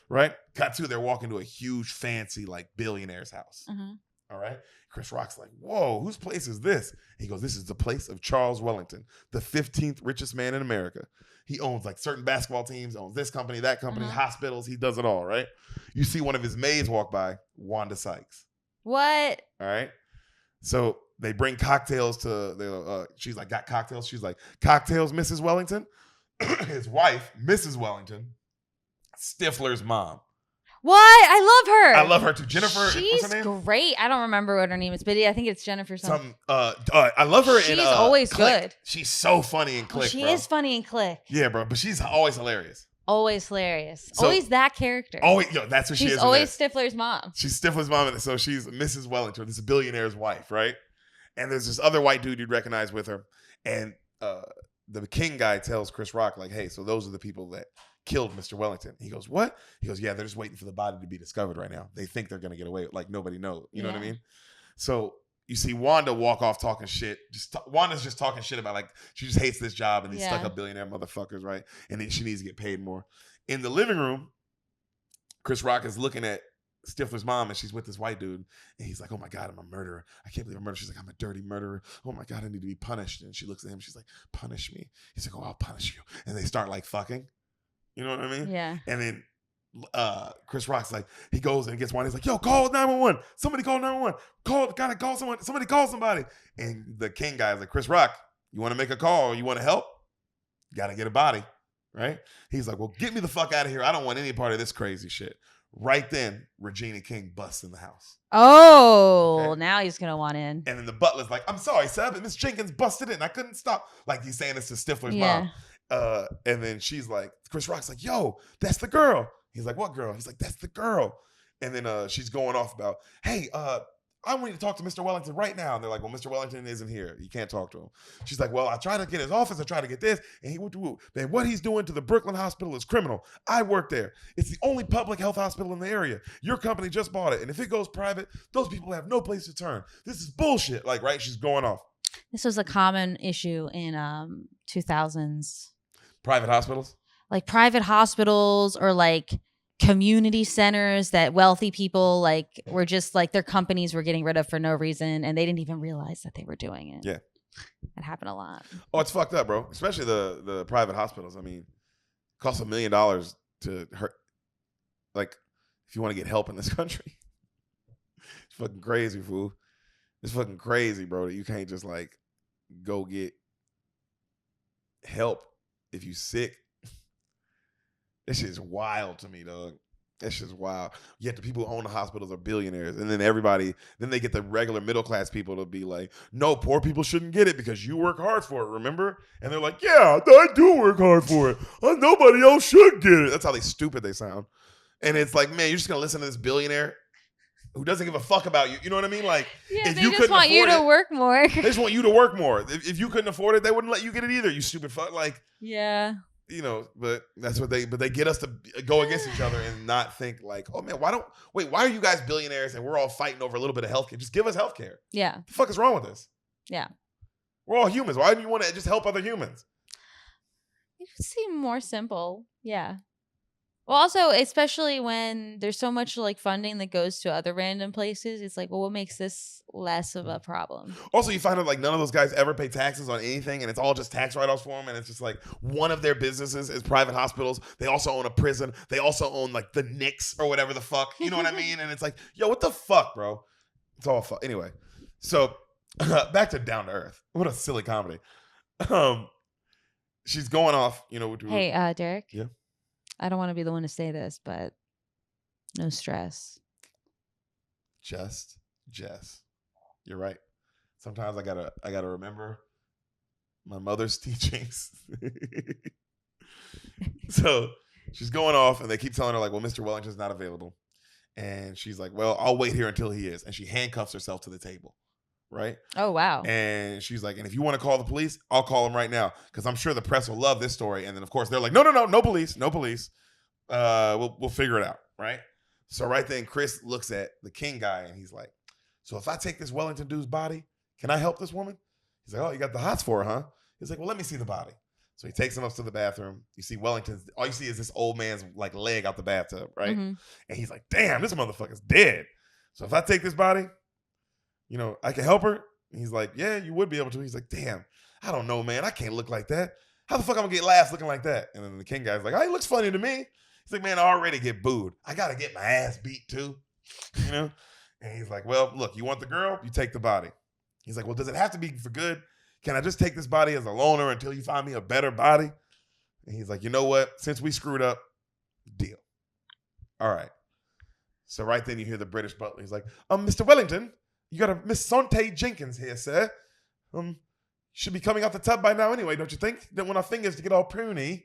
Speaker 1: Right? Cut to, they're walking to a huge, fancy, like billionaire's house.
Speaker 2: Uh-huh.
Speaker 1: All right. Chris Rock's like, whoa, whose place is this? He goes, this is the place of Charles Wellington, the 15th richest man in America. He owns like certain basketball teams, owns this company, that company, hospitals. He does it all, right? You see one of his maids walk by, Wanda Sykes.
Speaker 2: What?
Speaker 1: All right. So they bring cocktails to she's like, got cocktails? She's like, cocktails, Mrs. Wellington? His wife, Mrs. Wellington, Stifler's mom.
Speaker 2: What? I
Speaker 1: love her too. Jennifer.
Speaker 2: She's
Speaker 1: what's her name?
Speaker 2: great. I don't remember what her name is, but I think it's Jennifer something.
Speaker 1: I love her.
Speaker 2: She's always
Speaker 1: Click.
Speaker 2: Good.
Speaker 1: She's so funny in Click.
Speaker 2: She is funny in Click.
Speaker 1: Yeah, bro. But she's always hilarious.
Speaker 2: Always hilarious.
Speaker 1: So,
Speaker 2: always that character.
Speaker 1: Always, that's what she is.
Speaker 2: She's always Stifler's mom.
Speaker 1: She's Stifler's mom, so she's Mrs. Wellington, this billionaire's wife, right? And there's this other white dude you'd recognize with her, and the king guy tells Chris Rock, like, hey, so those are the people that killed Mr. Wellington. He goes, what? He goes, yeah, they're just waiting for the body to be discovered right now. They think they're going to get away. Like, nobody knows. You know what I mean? So you see Wanda walk off talking shit. Wanda's just talking shit about, like, she just hates this job and these stuck-up billionaire motherfuckers, right? And then she needs to get paid more. In the living room, Chris Rock is looking at Stifler's mom, and she's with this white dude, and he's like, "Oh my God, I'm a murderer. I can't believe I'm a murderer." She's like, "I'm a dirty murderer. Oh my God, I need to be punished." And she looks at him. She's like, "Punish me." He's like, "Oh, I'll punish you." And they start like fucking. You know what I mean?
Speaker 2: Yeah.
Speaker 1: And then Chris Rock's like, he goes and gets one. He's like, "Yo, call 911. Somebody call 911. Gotta call someone. Somebody call somebody." And the king guy's like, "Chris Rock, you want to make a call? You want to help? You got to get a body." Right? He's like, "Well, get me the fuck out of here. I don't want any part of this crazy shit." Right then, Regina King busts in the house.
Speaker 2: Oh,
Speaker 1: Okay.
Speaker 2: now he's going to want in.
Speaker 1: And then the butler's like, "I'm sorry, sir, but Miss Jenkins busted in. I couldn't stop." Like he's saying this to Stifler's mom. And then she's like, Chris Rock's like, "Yo, that's the girl." He's like, "What girl?" He's like, "That's the girl." And then she's going off about, "Hey, I want you to talk to Mr. Wellington right now." And they're like, "Well, Mr. Wellington isn't here. You can't talk to him." She's like, "Well, I tried to get his office. I tried to get this. And he went man, what he's doing to the Brooklyn hospital is criminal. I work there. It's the only public health hospital in the area. Your company just bought it. And if it goes private, those people have no place to turn. This is bullshit." Like, right? She's going off.
Speaker 2: This was a common issue in 2000s.
Speaker 1: Private hospitals?
Speaker 2: Like private hospitals or like community centers that wealthy people like were just like their companies were getting rid of for no reason and they didn't even realize that they were doing it.
Speaker 1: Yeah.
Speaker 2: It happened a lot.
Speaker 1: Oh, it's fucked up, bro. Especially the private hospitals. I mean, it costs $1 million to hurt. Like, if you want to get help in this country. It's fucking crazy, fool. It's fucking crazy, bro, that you can't just like go get help if you sick. This shit's wild to me, dog. That shit's wild. Yet the people who own the hospitals are billionaires. And then then they get the regular middle class people to be like, "No, poor people shouldn't get it because you work hard for it, remember?" And they're like, "Yeah, I do work hard for it. Nobody else should get it." That's how stupid they sound. And it's like, man, you're just going to listen to this billionaire who doesn't give a fuck about you. You know what I mean? Like,
Speaker 2: yeah,
Speaker 1: if
Speaker 2: they
Speaker 1: you
Speaker 2: just
Speaker 1: couldn't
Speaker 2: want you to work more.
Speaker 1: They just want you to work more. If you couldn't afford it, they wouldn't let you get it either, you stupid fuck. Like,
Speaker 2: yeah.
Speaker 1: You know, but that's what they get us to go against each other and not think like, "Oh man, why are you guys billionaires and we're all fighting over a little bit of healthcare? Just give us healthcare."
Speaker 2: Yeah.
Speaker 1: The fuck is wrong with this?
Speaker 2: Yeah.
Speaker 1: We're all humans. Why do you want to just help other humans?
Speaker 2: It would seem more simple. Yeah. Well, also, especially when there's so much like funding that goes to other random places, it's like, well, what makes this less of a problem?
Speaker 1: Also, you find out like none of those guys ever pay taxes on anything, and it's all just tax write-offs for them. And it's just like one of their businesses is private hospitals. They also own a prison. They also own like the Knicks or whatever the fuck. You know what I mean? And it's like, yo, what the fuck, bro? It's all fuck. Anyway, so back to Down to Earth. What a silly comedy. She's going off. You know.
Speaker 2: Hey, Deric.
Speaker 1: Yeah.
Speaker 2: I don't want to be the one to say this, but no stress.
Speaker 1: Just Jess. You're right. Sometimes I gotta remember my mother's teachings. So she's going off and they keep telling her like, "Well, Mr. Wellington's not available." And she's like, "Well, I'll wait here until he is." And she handcuffs herself to the table. Right?
Speaker 2: Oh, wow.
Speaker 1: And she's like, "And if you want to call the police, I'll call them right now. Because I'm sure the press will love this story." And then, of course, they're like, no police. We'll figure it out." Right? So right then, Chris looks at the king guy and he's like, "So if I take this Wellington dude's body, can I help this woman?" He's like, "Oh, you got the hots for her, huh?" He's like, "Well, let me see the body." So he takes him up to the bathroom. You see Wellington's, all you see is this old man's like leg out the bathtub, right?
Speaker 2: Mm-hmm.
Speaker 1: And he's like, "Damn, this motherfucker's dead. So if I take this body, you know, I can help her." And he's like, "Yeah, you would be able to." He's like, "Damn, I don't know, man. I can't look like that. How the fuck I'm gonna get laughs looking like that?" And then the king guy's like, "Oh, he looks funny to me." He's like, "Man, I already get booed. I gotta get my ass beat too." You know? And he's like, "Well, look, you want the girl? You take the body." He's like, "Well, does it have to be for good? Can I just take this body as a loaner until you find me a better body?" And he's like, "You know what? Since we screwed up, deal." All right. So right then you hear the British butler. He's like, "Mr. Wellington, you got a Miss Sante Jenkins here, sir. Should be coming out the tub by now anyway, don't you think? Don't want our fingers to get all pruny."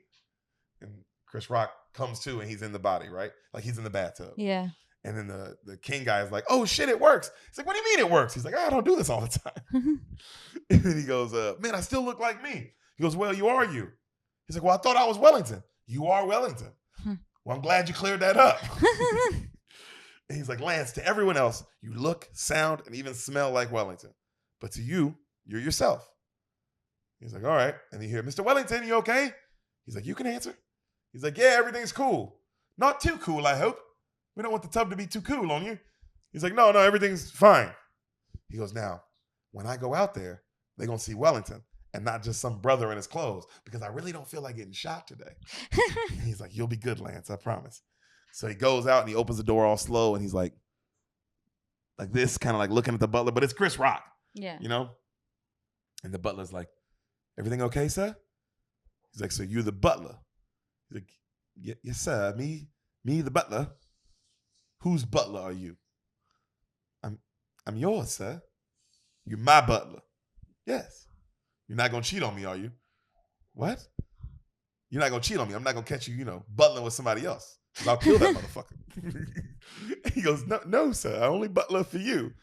Speaker 1: And Chris Rock comes to and he's in the body, right? Like he's in the bathtub.
Speaker 2: Yeah.
Speaker 1: And then the king guy is like, "Oh shit, it works." He's like, "What do you mean it works?" He's like, "I don't do this all the time." And then he goes, "Man, I still look like me." He goes, "Well, you are you." He's like, "Well, I thought I was Wellington." "You are Wellington." "Well, I'm glad you cleared that up." And he's like, "Lance, to everyone else, you look, sound, and even smell like Wellington. But to you, you're yourself." He's like, "All right." And you hear, "Mr. Wellington, you okay?" He's like, "You can answer." He's like, "Yeah, everything's cool. Not too cool, I hope." We don't want the tub to be too cool on you. He's like, no, everything's fine. He goes, now, when I go out there, they're going to see Wellington and not just some brother in his clothes because I really don't feel like getting shot today. And he's like, you'll be good, Lance, I promise. So he goes out and he opens the door all slow and he's like this, kind of like looking at the butler, but it's Chris Rock.
Speaker 2: Yeah.
Speaker 1: You know? And the butler's like, everything okay, sir? He's like, so you're the butler? He's like, yes, sir. Me, the butler. Whose butler are you? I'm yours, sir. You're my butler. Yes. You're not going to cheat on me, are you? What? You're not going to cheat on me. I'm not going to catch you, butling with somebody else. Because I'll kill that motherfucker. He goes, no, sir. I only butler for you.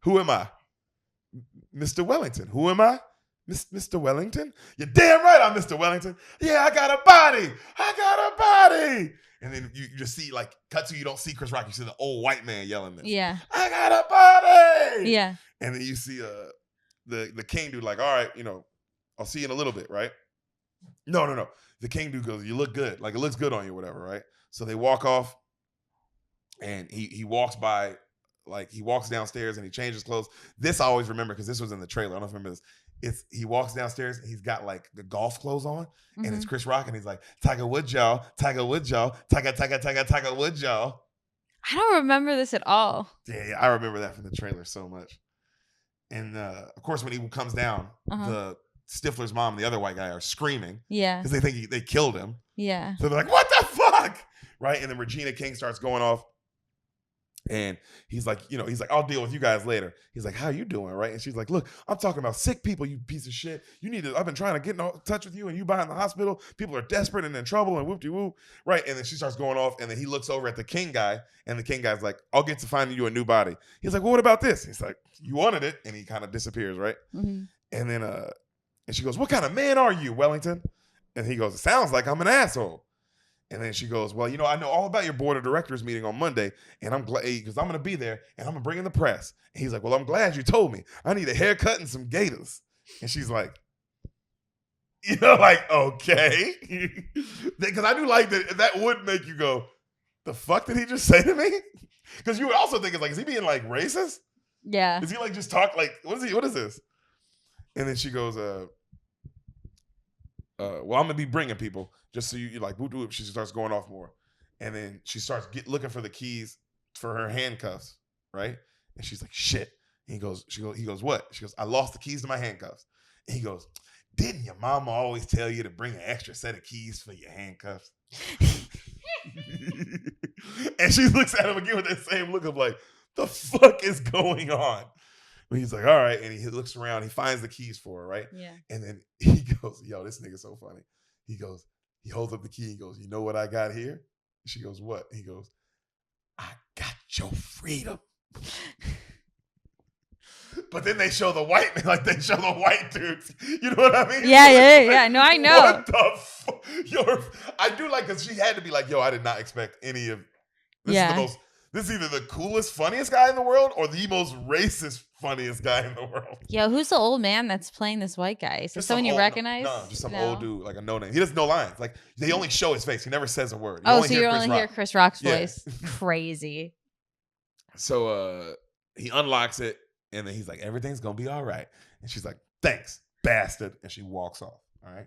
Speaker 1: Who am I? Mr. Wellington. Who am I? Mr. Wellington? You're damn right I'm Mr. Wellington. Yeah, I got a body. And then you just see, like, cut to you don't see Chris Rock. You see the old white man yelling this.
Speaker 2: Yeah.
Speaker 1: I got a body.
Speaker 2: Yeah.
Speaker 1: And then you see the king dude like, all right, I'll see you in a little bit, right? No. The king dude goes, you look good. Like, it looks good on you, whatever, right? So they walk off, and he walks by, like, he walks downstairs, and he changes clothes. This I always remember, because this was in the trailer. I don't know if you remember this. He walks downstairs, and he's got, like, the golf clothes on, and it's Chris Rock, and he's like, Tiger Woods, y'all. Tiger Woods, y'all. Tiger Woods, y'all.
Speaker 2: I don't remember this at all.
Speaker 1: Yeah, I remember that from the trailer so much. And, of course, when he comes down, the Stifler's mom and the other white guy are screaming. Yeah. Because they think they killed him. Yeah. So they're like, what the fuck? Right? And then Regina King starts going off. And he's like, I'll deal with you guys later. He's like, how you doing, right? And she's like, look, I'm talking about sick people, you piece of shit. I've been trying to get in touch with you, and you behind the hospital. People are desperate and in trouble, and whoop-de-whoop. Right? And then she starts going off, and then he looks over at the king guy, and the king guy's like, I'll get to finding you a new body. He's like, well, what about this? He's like, you wanted it. And he kind of disappears, right? Mm-hmm. And then, and she goes, what kind of man are you, Wellington? And he goes, it sounds like I'm an asshole. And then she goes, well, I know all about your board of directors meeting on Monday, and I'm glad because I'm going to be there, and I'm going to bring in the press. And he's like, well, I'm glad you told me. I need a haircut and some gators. And she's like, okay. Because I do like that would make you go, the fuck did he just say to me? Because you would also think, is he being, like, racist? Yeah. Is he, like, just talk, like, what is this? And then she goes, well, I'm going to be bringing people. Just so you like, whoop. She starts going off more. And then she starts looking for the keys for her handcuffs, right? And she's like, shit. And he goes, what? She goes, I lost the keys to my handcuffs. And he goes, didn't your mama always tell you to bring an extra set of keys for your handcuffs? And she looks at him again with that same look of like, the fuck is going on? And he's like, all right. And he looks around. He finds the keys for her, right? Yeah. And then he goes, yo, this nigga's so funny. He goes, he holds up the key. He goes, you know what I got here? She goes, what? He goes, I got your freedom. But then they show the white man, like they show the white dudes. You know what I mean?
Speaker 2: Yeah. No, I know.
Speaker 1: What the fuck? I do like, because she had to be like, yo, I did not expect any of this. This is either the coolest, funniest guy in the world or the most racist, funniest guy in the world.
Speaker 2: Yo, who's the old man that's playing this white guy? Is it someone you recognize?
Speaker 1: No, just some old dude, like a no-name. He doesn't know lines. Like, they only show his face. He never says a word.
Speaker 2: You only hear Chris Rock's voice. Crazy.
Speaker 1: So he unlocks it, and then he's like, everything's going to be all right. And she's like, thanks, bastard. And she walks off, all right?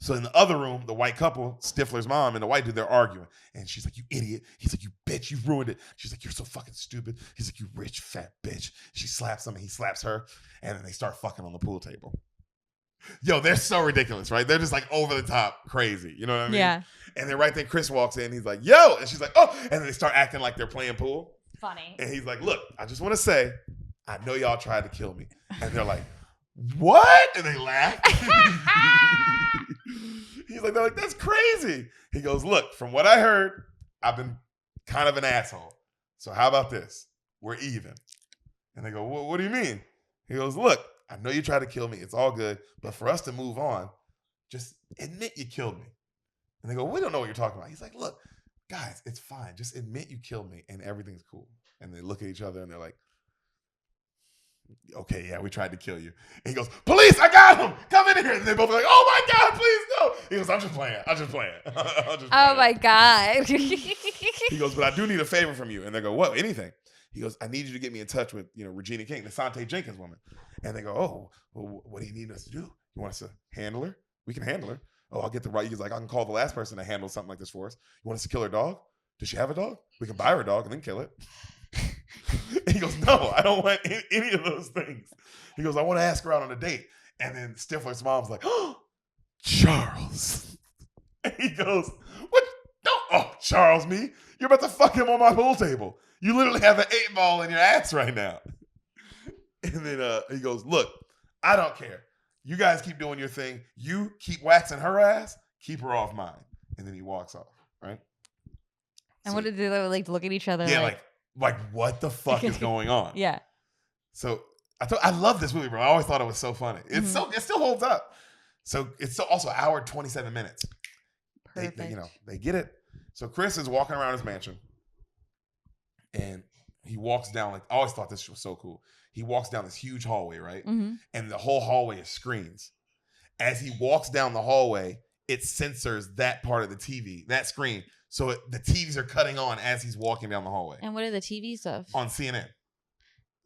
Speaker 1: So in the other room, the white couple, Stifler's mom and the white dude, they're arguing. And she's like, you idiot. He's like, you bitch, you ruined it. She's like, you're so fucking stupid. He's like, you rich, fat bitch. She slaps him and he slaps her. And then they start fucking on the pool table. Yo, they're so ridiculous, right? They're just like over the top crazy. You know what I mean? Yeah. And then right then Chris walks in. He's like, yo. And she's like, oh. And then they start acting like they're playing pool.
Speaker 2: Funny.
Speaker 1: And he's like, look, I just want to say, I know y'all tried to kill me. And they're like, what? And they laugh. They're like, that's crazy. He goes, look, from what I heard, I've been kind of an asshole. So how about this? We're even. And they go, what do you mean? He goes, look, I know you tried to kill me. It's all good. But for us to move on, just admit you killed me. And they go, we don't know what you're talking about. He's like, look, guys, it's fine. Just admit you killed me and everything's cool. And they look at each other and they're like, okay, yeah, we tried to kill you. And he goes, police, I got him. Come in here. And they both are like, oh my God, please no. He goes, I'm just playing.
Speaker 2: Oh my God.
Speaker 1: He goes, but I do need a favor from you. And they go, what? Anything. He goes, I need you to get me in touch with, Regina King, the Sante Jenkins woman. And they go, oh, well, what do you need us to do? You want us to handle her? We can handle her. Oh, I'll get the right. He's like, I can call the last person to handle something like this for us. You want us to kill her dog? Does she have a dog? We can buy her a dog and then kill it. And he goes, no, I don't want any of those things. He goes, I want to ask her out on a date. And then Stifler's mom's like, oh, Charles. And he goes, what? Don't, oh, Charles, me? You're about to fuck him on my pool table. You literally have an 8-ball in your ass right now. And then he goes, look, I don't care. You guys keep doing your thing. You keep waxing her ass. Keep her off mine. And then he walks off, right?
Speaker 2: And what did they like look at each other?
Speaker 1: Yeah, like what the fuck is going on?
Speaker 2: Yeah.
Speaker 1: So I love this movie, bro. I always thought it was so funny. It's it still holds up. So it's also an hour and 27 minutes.
Speaker 2: Perfect.
Speaker 1: They get it. So Chris is walking around his mansion, and he walks down. Like I always thought this was so cool. He walks down this huge hallway, right?
Speaker 2: Mm-hmm.
Speaker 1: And the whole hallway is screens. As he walks down the hallway, it censors that part of the TV, that screen. So the TVs are cutting on as he's walking down the hallway.
Speaker 2: And what are the TVs of?
Speaker 1: On CNN.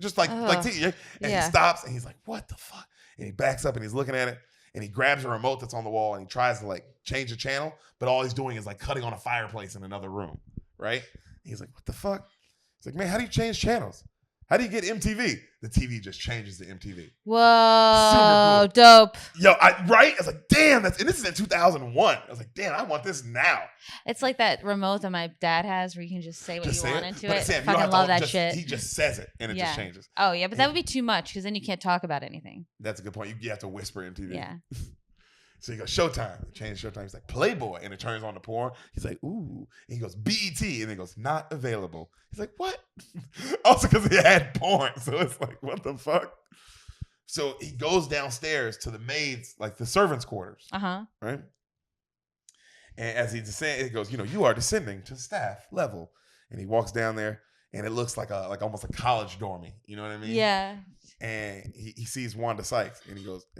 Speaker 1: Just like TV. And he stops and he's like, what the fuck? And he backs up and he's looking at it. And he grabs a remote that's on the wall and he tries to like change the channel. But all he's doing is like cutting on a fireplace in another room. Right? And he's like, what the fuck? He's like, man, how do you change channels? How do you get MTV? The TV just changes to MTV.
Speaker 2: Whoa, cool. Dope.
Speaker 1: Yo, right? I was like, damn, and this is in 2001. I was like, damn, I want this now.
Speaker 2: It's like that remote that my dad has where you can just say what you want into it.
Speaker 1: Sam,
Speaker 2: fucking love that shit.
Speaker 1: He just says it and it just changes.
Speaker 2: Oh, yeah, but that would be too much because then you can't talk about anything.
Speaker 1: That's a good point. You have to whisper MTV.
Speaker 2: Yeah.
Speaker 1: So he goes, Showtime. Change Showtime. He's like, Playboy. And it turns on the porn. He's like, ooh. And he goes, BET. And he goes, not available. He's like, what? Also because he had porn. So it's like, what the fuck? So he goes downstairs to the maids, like the servants' quarters.
Speaker 2: Uh-huh.
Speaker 1: Right? And as he descends, he goes, you are descending to staff level. And he walks down there and it looks like almost a college dormy. You know what I mean?
Speaker 2: Yeah.
Speaker 1: And he sees Wanda Sykes and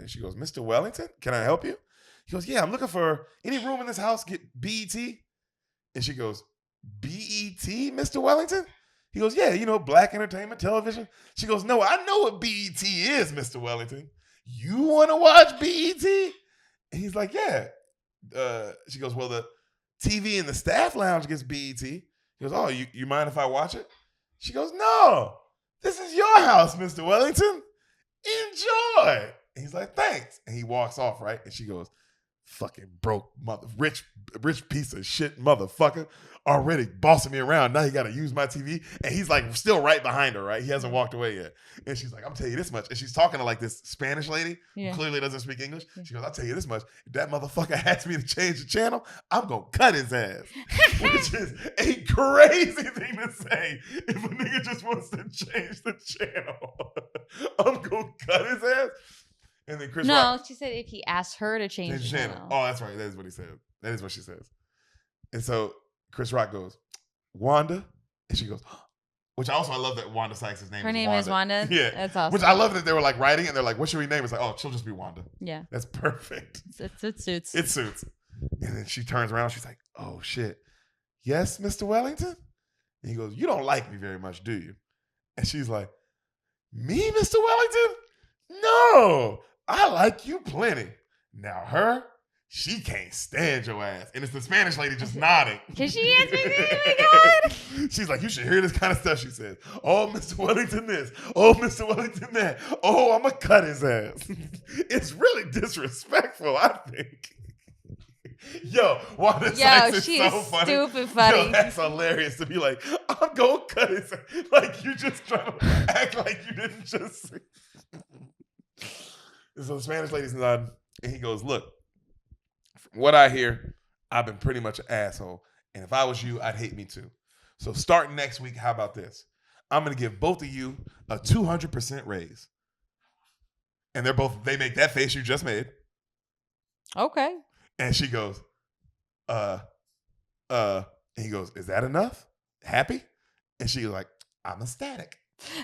Speaker 1: she goes, Mr. Wellington, can I help you? He goes, yeah, I'm looking for any room in this house, get BET. And she goes, BET, Mr. Wellington? He goes, yeah, black entertainment television. She goes, no, I know what BET is, Mr. Wellington. You want to watch BET? And he's like, yeah. She goes, well, the TV in the staff lounge gets BET. He goes, oh, you mind if I watch it? She goes, no, this is your house, Mr. Wellington. Enjoy. And he's like, thanks. And he walks off, right? And she goes, fucking broke rich piece of shit motherfucker already bossing me around. Now you got to use my TV. And he's like still right behind her, right? He hasn't walked away yet. And she's like, I'm telling you this much. And she's talking to like this Spanish lady who clearly doesn't speak English. She goes, I'll tell you this much. If that motherfucker asks me to change the channel, I'm going to cut his ass. Which is a crazy thing to say if a nigga just wants to change the channel. I'm going to cut his ass. And then Chris Rock.
Speaker 2: She said if he asked her to change the channel.
Speaker 1: Oh, that's right. That is what he said. That is what she says. And so Chris Rock goes, Wanda? And she goes, which I love that Wanda Sykes' name
Speaker 2: Her name is Wanda?
Speaker 1: Yeah.
Speaker 2: That's awesome.
Speaker 1: Which I love that they were like writing it and they're like, what should we name it? It's like, oh, she'll just be Wanda.
Speaker 2: Yeah.
Speaker 1: That's perfect.
Speaker 2: It suits.
Speaker 1: It suits. And then she turns around. She's like, oh, shit. Yes, Mr. Wellington? And he goes, you don't like me very much, do you? And she's like, me, Mr. Wellington? No. I like you plenty. Now her, she can't stand your ass. And it's the Spanish lady just nodding.
Speaker 2: Can she answer me? Oh my God.
Speaker 1: She's like, you should hear this kind of stuff, she says. Oh, Mr. Wellington this. Oh, Mr. Wellington that. Oh, I'm going to cut his ass. It's really disrespectful, I think. Yo, Wanda Sykes is so funny.
Speaker 2: Stupid funny.
Speaker 1: Yo, that's hilarious to be like, I'm going to cut his ass. Like, you just trying to act like you didn't just see. So the Spanish lady's nodding, and he goes, look, from what I hear, I've been pretty much an asshole. And if I was you, I'd hate me too. So starting next week, how about this? I'm going to give both of you a 200% raise. And they make that face you just made.
Speaker 2: Okay.
Speaker 1: And she goes, and he goes, is that enough? Happy? And she's like, I'm ecstatic.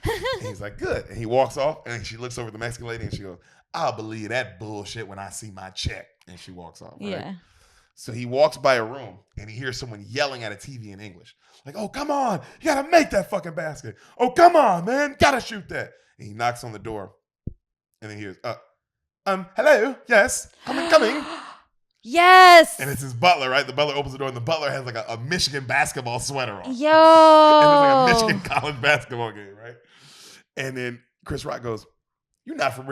Speaker 1: And he's like, good. And he walks off, and she looks over at the Mexican lady, and she goes, I'll believe that bullshit when I see my check. And she walks off. Right?
Speaker 2: Yeah.
Speaker 1: So he walks by a room and he hears someone yelling at a TV in English. Like, oh, come on. You got to make that fucking basket. Oh, come on, man. Got to shoot that. And he knocks on the door and then he hears, hello? Yes. Coming.
Speaker 2: Yes.
Speaker 1: And it's his butler, right? The butler opens the door and the butler has like a Michigan basketball sweater on.
Speaker 2: Yo.
Speaker 1: And it's like a Michigan college basketball game, right? And then Chris Rock goes, you're not from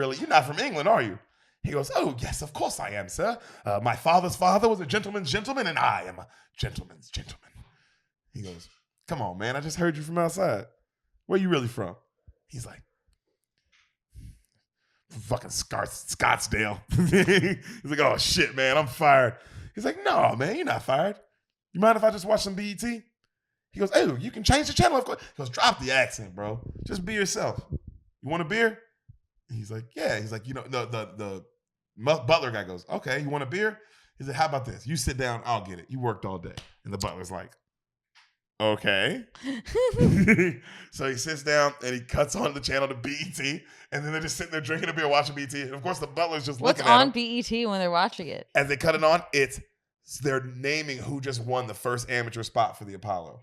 Speaker 1: England, are you? He goes, oh, yes, of course I am, sir. My father's father was a gentleman's gentleman, and I am a gentleman's gentleman. He goes, come on, man. I just heard you from outside. Where you really from? He's like, fucking Scottsdale. He's like, oh, shit, man, I'm fired. He's like, no, man, you're not fired. You mind if I just watch some BET? He goes, oh, you can change the channel, of course. He goes, drop the accent, bro. Just be yourself. You want a beer? He's like, yeah. He's like, the butler guy goes, okay, you want a beer? He said, how about this? You sit down, I'll get it. You worked all day. And the butler's like, okay. So he sits down and he cuts on the channel to BET. And then they're just sitting there drinking a beer, watching BET. And of course, the butler's just looking at
Speaker 2: What's on BET when they're watching it?
Speaker 1: As they cut it on, they're naming who just won the first amateur spot for the Apollo.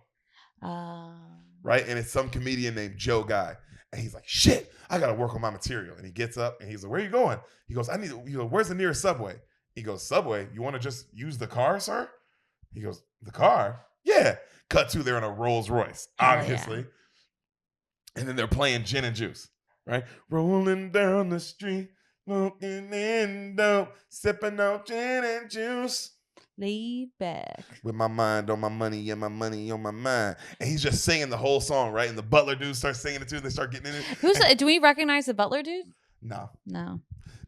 Speaker 1: Right? And it's some comedian named Joe Guy. And he's like, shit, I got to work on my material. And he gets up and he's like, where are you going? He goes, where's the nearest subway? He goes, Subway? You want to just use the car, sir? He goes, the car? Yeah. Cut to, they're in a Rolls Royce, obviously. Yeah. And then they're playing Gin and Juice, right? Rolling down the street, smoking in dope, sipping on gin and juice.
Speaker 2: Laid back.
Speaker 1: With my mind on my money and my money on my mind. And he's just singing the whole song, right? And the butler dude starts singing it too. They start getting in it.
Speaker 2: Do we recognize the butler dude?
Speaker 1: No.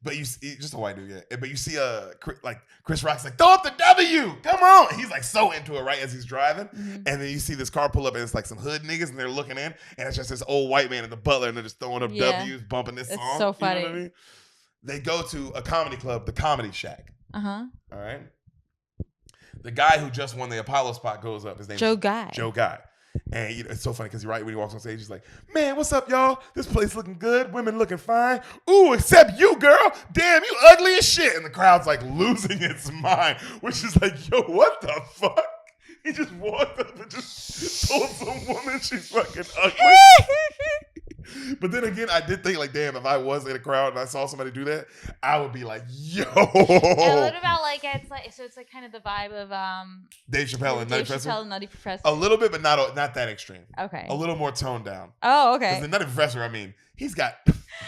Speaker 1: But you see, just a white dude, yeah. But you see, like Chris Rock's like, throw up the W, come on. He's like so into it, right, as he's driving. Mm-hmm. And then you see this car pull up and it's like some hood niggas and they're looking in. And it's just this old white man and the butler and they're just throwing up W's, bumping this song.
Speaker 2: It's so funny.
Speaker 1: You know what I mean? They go to a comedy club, the Comedy Shack.
Speaker 2: Uh-huh.
Speaker 1: All right. The guy who just won the Apollo spot goes up. His name
Speaker 2: Joe
Speaker 1: is
Speaker 2: Guy.
Speaker 1: Joe Guy. And it's so funny because when he walks on stage, he's like, man, what's up, y'all? This place looking good. Women looking fine. Ooh, except you, girl. Damn, you ugly as shit. And the crowd's like losing its mind, which is like, yo, what the fuck? He just walked up and just told some woman she's fucking ugly. But then again, I did think like, damn, if I was in a crowd and I saw somebody do that, I would be like, yo. And
Speaker 2: what about like it's like kind of the vibe of
Speaker 1: Dave Chappelle and Nutty Professor?
Speaker 2: Chappelle and Nutty Professor.
Speaker 1: A little bit, but not that extreme.
Speaker 2: Okay.
Speaker 1: A little more toned down.
Speaker 2: Oh, okay.
Speaker 1: Because the Nutty Professor, I mean, he's got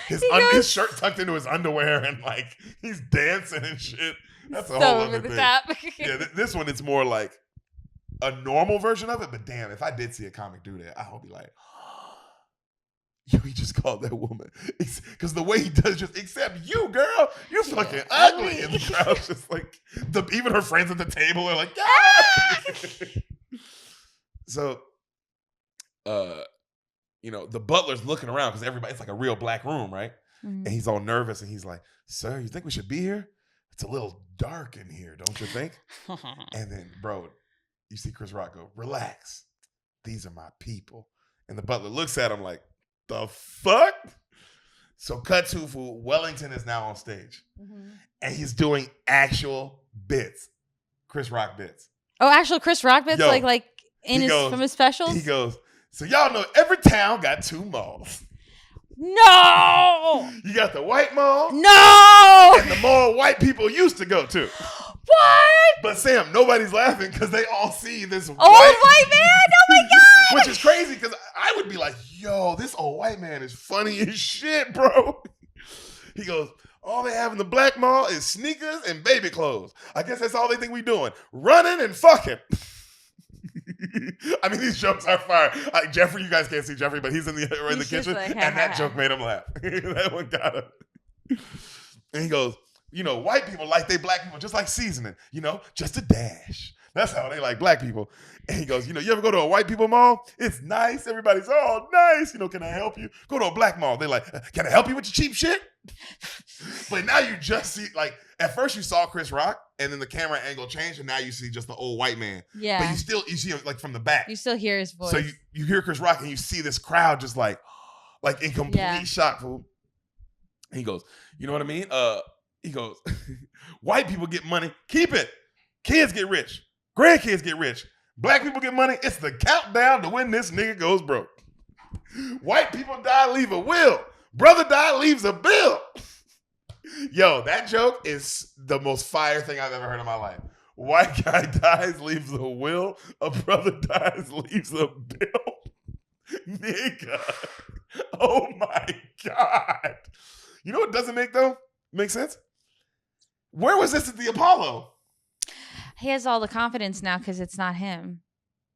Speaker 1: his shirt tucked into his underwear and like he's dancing and shit. That's a whole other thing. Yeah, this one it's more like a normal version of it, but damn, if I did see a comic do that, I would be like, yo, he just called that woman. Because the way he does just, except you, girl, you're fucking ugly. And the crowd's just like, even her friends at the table are like, yeah. So, the butler's looking around because it's like a real black room, right? Mm-hmm. And he's all nervous and he's like, sir, you think we should be here? It's a little dark in here, don't you think? And then, bro, you see Chris Rock go, relax. These are my people. And the butler looks at him like, the fuck? So cut to for Wellington is now on stage. Mm-hmm. And he's doing actual bits. Chris Rock bits.
Speaker 2: Oh, actual Chris Rock bits? Yo, like from his specials?
Speaker 1: He goes, so y'all know every town got two malls.
Speaker 2: No!
Speaker 1: You got the white mall.
Speaker 2: No!
Speaker 1: And the mall white people used to go to.
Speaker 2: What?
Speaker 1: But Sam, nobody's laughing because they all see this
Speaker 2: old white man. Oh my god!
Speaker 1: Which is crazy because I would be like, "Yo, this old white man is funny as shit, bro." He goes, "All they have in the black mall is sneakers and baby clothes. I guess that's all they think we doing: running and fucking." I mean, these jokes are fire. Jeffrey, you guys can't see Jeffrey, but he's in the kitchen,
Speaker 2: like,
Speaker 1: and that joke made him laugh. That one got him. And he goes, white people like they black people just like seasoning, just a dash. That's how they like black people. And he goes, you ever go to a white people mall? It's nice. Everybody's all nice. Can I help you? Go to a black mall. They're like, can I help you with your cheap shit? But now you just see, like, at first you saw Chris Rock and then the camera angle changed and now you see just the old white man.
Speaker 2: Yeah.
Speaker 1: But you see him like from the back.
Speaker 2: You still hear his voice.
Speaker 1: So you hear Chris Rock and you see this crowd just like in complete shock. He goes, you know what I mean? He goes, white people get money, keep it. Kids get rich. Grandkids get rich. Black people get money. It's the countdown to when this nigga goes broke. White people die, leave a will. Brother die, leaves a bill. Yo, that joke is the most fire thing I've ever heard in my life. White guy dies, leaves a will. A brother dies, leaves a bill. Nigga. Oh my God. You know what doesn't make sense? Where was this at the Apollo?
Speaker 2: He has all the confidence now because it's not him.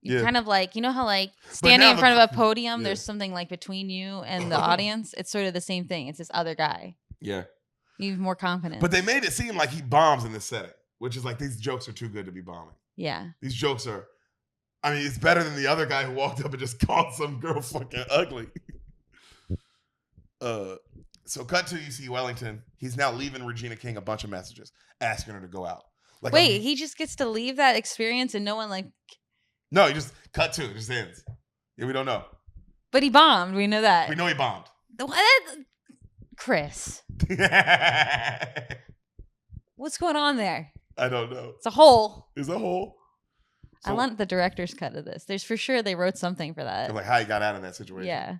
Speaker 2: You
Speaker 1: Yeah.
Speaker 2: kind of like, you know how like standing in front of a podium,
Speaker 1: yeah.
Speaker 2: there's something like between you and the audience? It's sort of the same thing. It's this other guy.
Speaker 1: Yeah.
Speaker 2: You have more confidence.
Speaker 1: But they made it seem like he bombs in this setting, which is like these jokes are too good to be bombing.
Speaker 2: Yeah.
Speaker 1: These jokes are, I mean, it's better than the other guy who walked up and just called some girl fucking ugly. So cut to, you see Wellington. He's now leaving Regina King a bunch of messages asking her to go out. Like,
Speaker 2: wait, he just gets to leave that experience and no one like...
Speaker 1: No, he just cut to, it just ends. Yeah, we don't know.
Speaker 2: But he bombed. We know that.
Speaker 1: We know he bombed.
Speaker 2: Chris. What's going on there?
Speaker 1: I don't know.
Speaker 2: It's a hole.
Speaker 1: It's a hole. So,
Speaker 2: I want the director's cut of this. There's for sure they wrote something for that.
Speaker 1: Like how he got out of that situation.
Speaker 2: Yeah.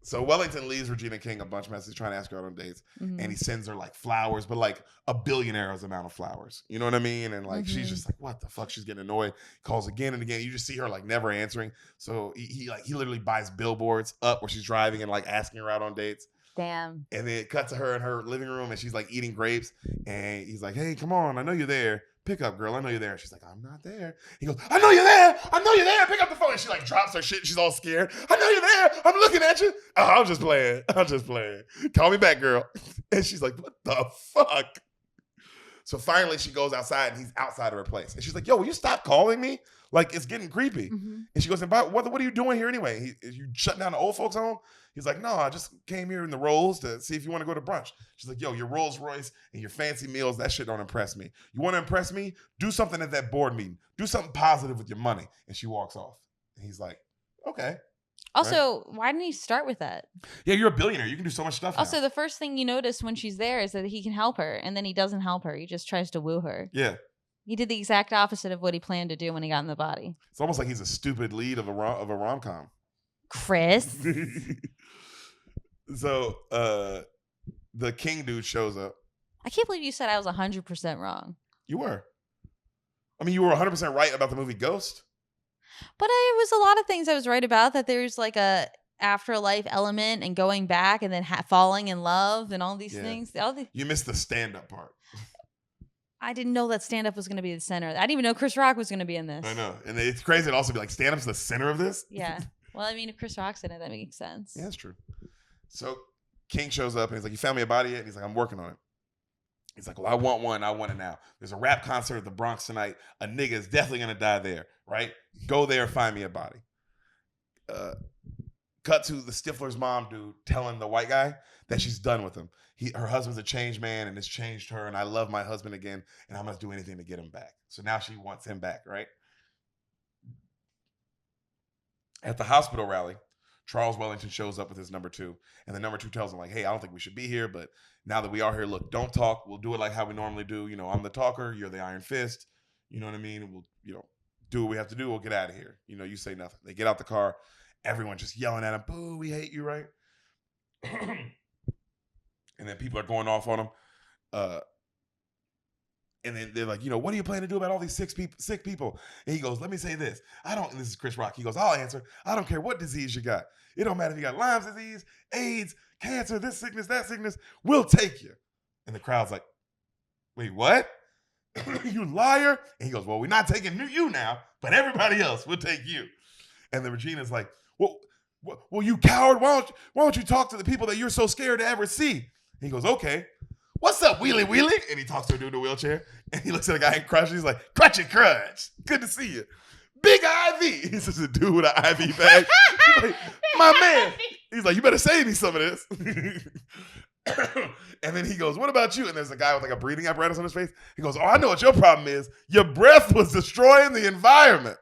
Speaker 1: So Wellington leaves Regina King a bunch of messages trying to ask her out on dates.
Speaker 2: Mm-hmm.
Speaker 1: And he sends her like flowers, but like a billionaire's amount of flowers. You know what I mean? And like she's just like, what the fuck? She's getting annoyed. Calls again and again. You just see her like never answering. So he literally buys billboards up where she's driving and like asking her out on dates.
Speaker 2: Damn.
Speaker 1: And then it cuts to her in her living room and she's like eating grapes. And he's like, hey, come on. I know you're there. Pick up, girl. I know you're there. She's like, I'm not there. He goes, I know you're there. I know you're there. Pick up the phone. And she like drops her shit. She's all scared. I know you're there. I'm looking at you. Oh, I'm just playing. I'm just playing. Call me back, girl. And she's like, what the fuck? So finally she goes outside and he's outside of her place. And she's like, yo, will you stop calling me? Like, it's getting creepy. Mm-hmm. And she goes, what are you doing here anyway? You shutting down the old folks' home? He's like, no, I just came here in the Rolls to see if you want to go to brunch. She's like, yo, your Rolls Royce and your fancy meals, that shit don't impress me. You want to impress me? Do something at that board meeting. Do something positive with your money. And she walks off. And he's like, okay.
Speaker 2: Also, right? Why didn't he start with that?
Speaker 1: Yeah, you're a billionaire. You can do so much stuff
Speaker 2: Also,
Speaker 1: now.
Speaker 2: The first thing you notice when she's there is that he can help her. And then he doesn't help her. He just tries to woo her.
Speaker 1: Yeah.
Speaker 2: He did the exact opposite of what he planned to do when he got in the body.
Speaker 1: It's almost like he's a stupid lead of a rom-com.
Speaker 2: Chris.
Speaker 1: So the King dude shows up.
Speaker 2: I can't believe you said I was 100% wrong.
Speaker 1: You were. I mean, you were 100% right about the movie Ghost.
Speaker 2: But it was a lot of things I was right about, that there's like a afterlife element and going back and then falling in love and all these things.
Speaker 1: You missed the stand-up part.
Speaker 2: I didn't know that stand-up was going to be the center. I didn't even know Chris Rock was going to be in this.
Speaker 1: I know. And it's crazy to also be like, stand-up's the center of this?
Speaker 2: Yeah. Well, I mean, if Chris Rock's in it, that makes sense.
Speaker 1: Yeah, that's true. So King shows up and he's like, you found me a body yet? And he's like, I'm working on it. He's like, well, I want one. I want it now. There's a rap concert at the Bronx tonight. A nigga is definitely going to die there, right? Go there, find me a body. Cut to the Stifler's mom dude telling the white guy that she's done with him. Her husband's a changed man and it's changed her, and I love my husband again, and I'm going to do anything to get him back. So now she wants him back, right? At the hospital rally, Charles Wellington shows up with his number 2, and the number 2 tells him, like, hey, I don't think we should be here, but now that we are here, look, don't talk. We'll do it like how we normally do. You know, I'm the talker. You're the iron fist. You know what I mean? We'll, do what we have to do. We'll get out of here. You say nothing. They get out the car. Everyone just yelling at him, boo, we hate you, right? And then people are going off on him. And then they're like, what do you plan to do about all these sick people? And he goes, let me say this. And this is Chris Rock. He goes, I'll answer. I don't care what disease you got. It don't matter if you got Lyme's disease, AIDS, cancer, this sickness, that sickness. We'll take you. And the crowd's like, wait, what? You liar? And he goes, well, we're not taking you now, but everybody else, we'll take you. And then Regina's like, well, you coward. Why don't you talk to the people that you're so scared to ever see? And he goes, okay. What's up, Wheelie Wheelie? And he talks to a dude in a wheelchair. And he looks at a guy in crutch. He's like, crutchy crutch. Good to see you. Big IV. He's just a dude with an IV bag. He's like, my man. He's like, you better save me some of this. And then he goes, what about you? And there's a guy with like a breathing apparatus on his face. He goes, oh, I know what your problem is. Your breath was destroying the environment.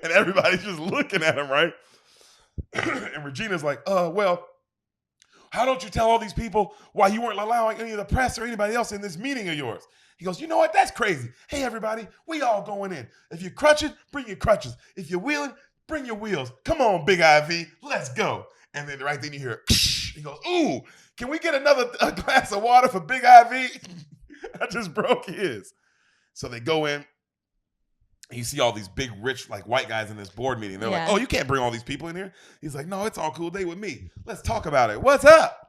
Speaker 1: And everybody's just looking at him, right? And Regina's like, well, how don't you tell all these people why you weren't allowing any of the press or anybody else in this meeting of yours? He goes, you know what? That's crazy. Hey, everybody, we all going in. If you're crutching, bring your crutches. If you're wheeling, bring your wheels. Come on, Big IV, let's go. And then right then you hear, he goes, ooh, can we get another glass of water for Big IV? I just broke his. So they go in. You see all these big, rich, like white guys in this board meeting. They're like, oh, you can't bring all these people in here. He's like, no, it's all cool. They with me. Let's talk about it. What's up?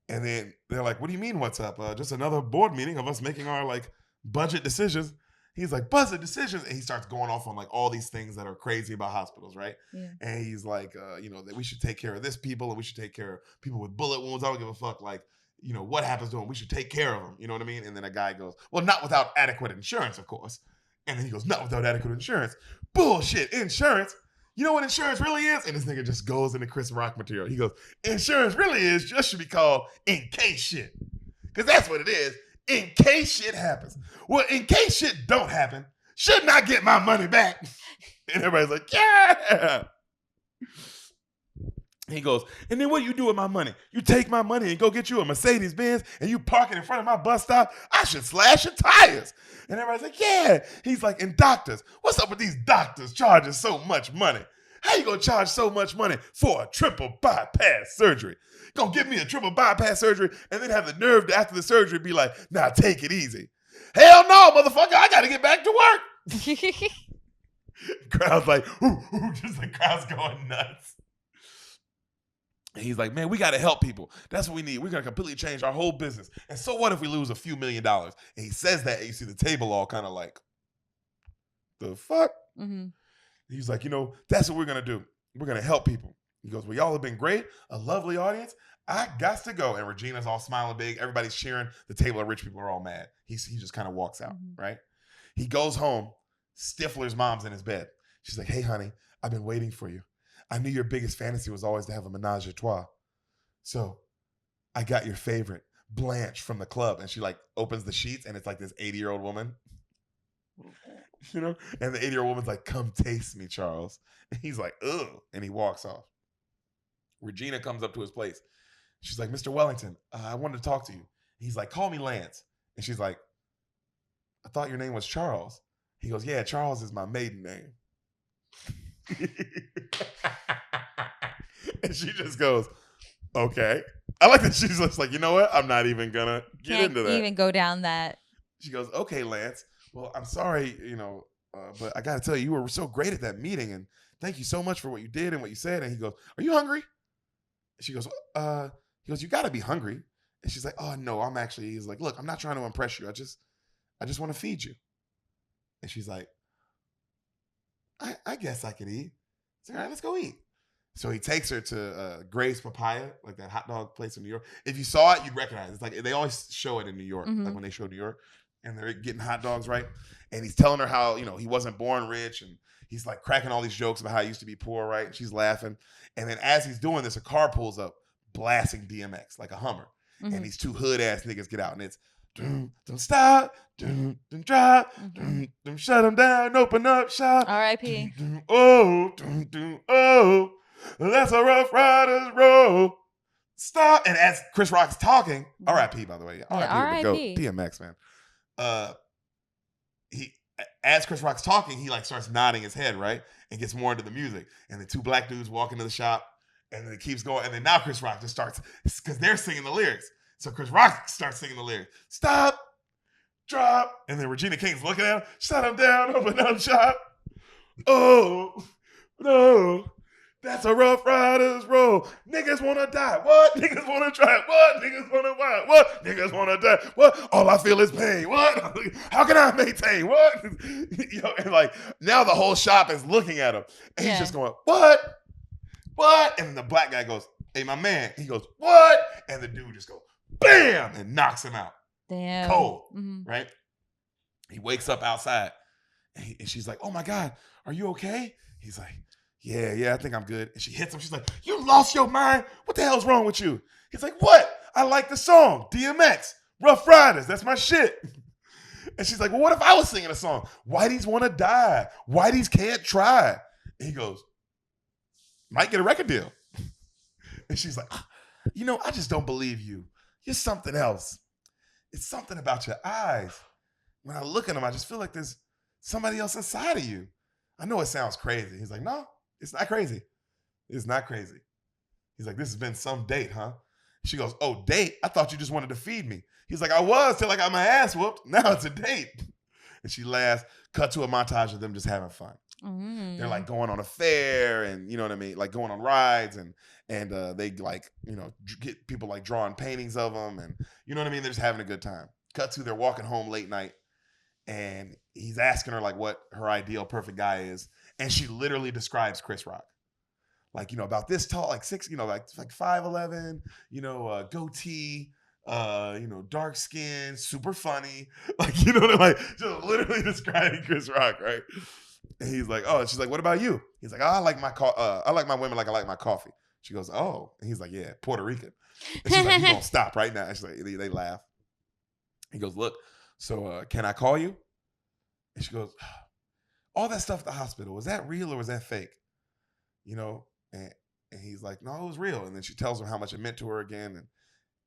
Speaker 1: And then they're like, what do you mean, what's up? Just another board meeting of us making our like budget decisions. He's like, budget decisions. And he starts going off on like all these things that are crazy about hospitals, right? Yeah. And he's like, that we should take care of this people and we should take care of people with bullet wounds. I don't give a fuck. Like, what happens to them? We should take care of them. You know what I mean? And then a guy goes, well, not without adequate insurance, of course. And then he goes, not without adequate insurance. Bullshit, insurance. You know what insurance really is? And this nigga just goes into Chris Rock material. He goes, insurance really is just should be called in case shit. Because that's what it is. In case shit happens. Well, in case shit don't happen, shouldn't I get my money back? And everybody's like, yeah. He goes, and then what do you do with my money? You take my money and go get you a Mercedes Benz and you park it in front of my bus stop? I should slash your tires. And everybody's like, yeah. He's like, and doctors, what's up with these doctors charging so much money? How you gonna charge so much money for a triple bypass surgery? Gonna give me a triple bypass surgery and then have the nerve to, after the surgery, be like, nah, take it easy. Hell no, motherfucker, I gotta get back to work. Crowd's like, ooh, just the crowd's going nuts. And he's like, man, we got to help people. That's what we need. We're going to completely change our whole business. And so what if we lose a few $1 million? And he says that, and you see the table all kind of like, the fuck? Mm-hmm. He's like, that's what we're going to do. We're going to help people. He goes, well, y'all have been great. A lovely audience. I got to go. And Regina's all smiling big. Everybody's cheering. The table of rich people are all mad. He just kind of walks out, right? He goes home. Stifler's mom's in his bed. She's like, hey, honey, I've been waiting for you. I knew your biggest fantasy was always to have a menage a trois. So I got your favorite, Blanche from the club. And she like opens the sheets and it's like this 80-year-old woman, and the 80-year-old woman's like, come taste me, Charles. And he's like, ugh. And he walks off. Regina comes up to his place. She's like, Mr. Wellington, I wanted to talk to you. He's like, call me Lance. And she's like, I thought your name was Charles. He goes, yeah, Charles is my maiden name. And she just goes, okay. I like that she's just like, you know what? I'm not even gonna get into that.
Speaker 2: Even go down that.
Speaker 1: She goes, okay, Lance. Well, I'm sorry, but I gotta tell you, you were so great at that meeting, and thank you so much for what you did and what you said. And he goes, are you hungry? And she goes, he goes, you gotta be hungry. And she's like, oh no, he's like, look, I'm not trying to impress you. I just want to feed you. And she's like, I guess I could eat. So, all right, let's go eat. So he takes her to Gray's Papaya, like that hot dog place in New York. If you saw it, you'd recognize it. It's like they always show it in New York, like when they show New York, and they're getting hot dogs, right? And he's telling her how, he wasn't born rich, and he's like cracking all these jokes about how he used to be poor, right? And she's laughing. And then as he's doing this, a car pulls up, blasting DMX, like a Hummer. And these two hood-ass niggas get out, and it's, don't stop, don't drop, don't shut them down, open up shop.
Speaker 2: R.I.P.
Speaker 1: Oh, that's a Rough Riders roll. Stop. And as Chris Rock's talking, R.I.P. by the way, R.I.P. DMX, man. As Chris Rock's talking, he like starts nodding his head, right, and gets more into the music. And the two black dudes walk into the shop, and then it keeps going. And then now Chris Rock just starts, because they're singing the lyrics. So Chris Rock starts singing the lyrics. Stop, drop. And then Regina King's looking at him. Shut him down, open up shop. Oh, no. That's a Rough Riders roll. Niggas want to die. What? Niggas want to try. What? Niggas want to wild. What? Niggas want to die. What? All I feel is pain. What? How can I maintain? What? And like now the whole shop is looking at him. And he's just going, what? What? And the black guy goes, hey, my man. He goes, what? And the dude just goes, bam, and knocks him out.
Speaker 2: Damn.
Speaker 1: Cold, right? He wakes up outside, and she's like, oh, my God, are you okay? He's like, yeah, I think I'm good. And she hits him. She's like, you lost your mind? What the hell's wrong with you? He's like, what? I like the song, DMX, Rough Riders. That's my shit. And she's like, well, what if I was singing a song? Whiteys want to die. Whiteys can't try. And he goes, might get a record deal. And she's like, I just don't believe you. You're something else. It's something about your eyes. when I look at him, I just feel like there's somebody else inside of you. I know it sounds crazy. He's like, no, it's not crazy. It's not crazy. He's like, this has been some date, huh? She goes, oh, date? I thought you just wanted to feed me. He's like, I was till I got my ass whooped. Now it's a date. And she laughs. Cut to a montage of them just having fun. They're like going on a fair and, you know what I mean? Like going on rides and they like, you know, get people like drawing paintings of them and, you know what I mean? They're just having a good time. Cut to they're walking home late night and he's asking her like what her ideal perfect guy is. And she literally describes Chris Rock. Like, you know, about this tall, like 6, you know, like 5'11", you know, goatee, you know, dark skin, super funny. Like, you know, like just literally describing Chris Rock, right? And he's like, oh, and she's like, what about you? He's like, oh, I like my women like I like my coffee. She goes, oh. And he's like, yeah, Puerto Rican. And she's like, you gonna stop right now. And she's like, they laugh. He goes, look, so can I call you? And she goes, all that stuff at the hospital, was that real or was that fake? You know, and he's like, no, it was real. And then she tells him how much it meant to her again,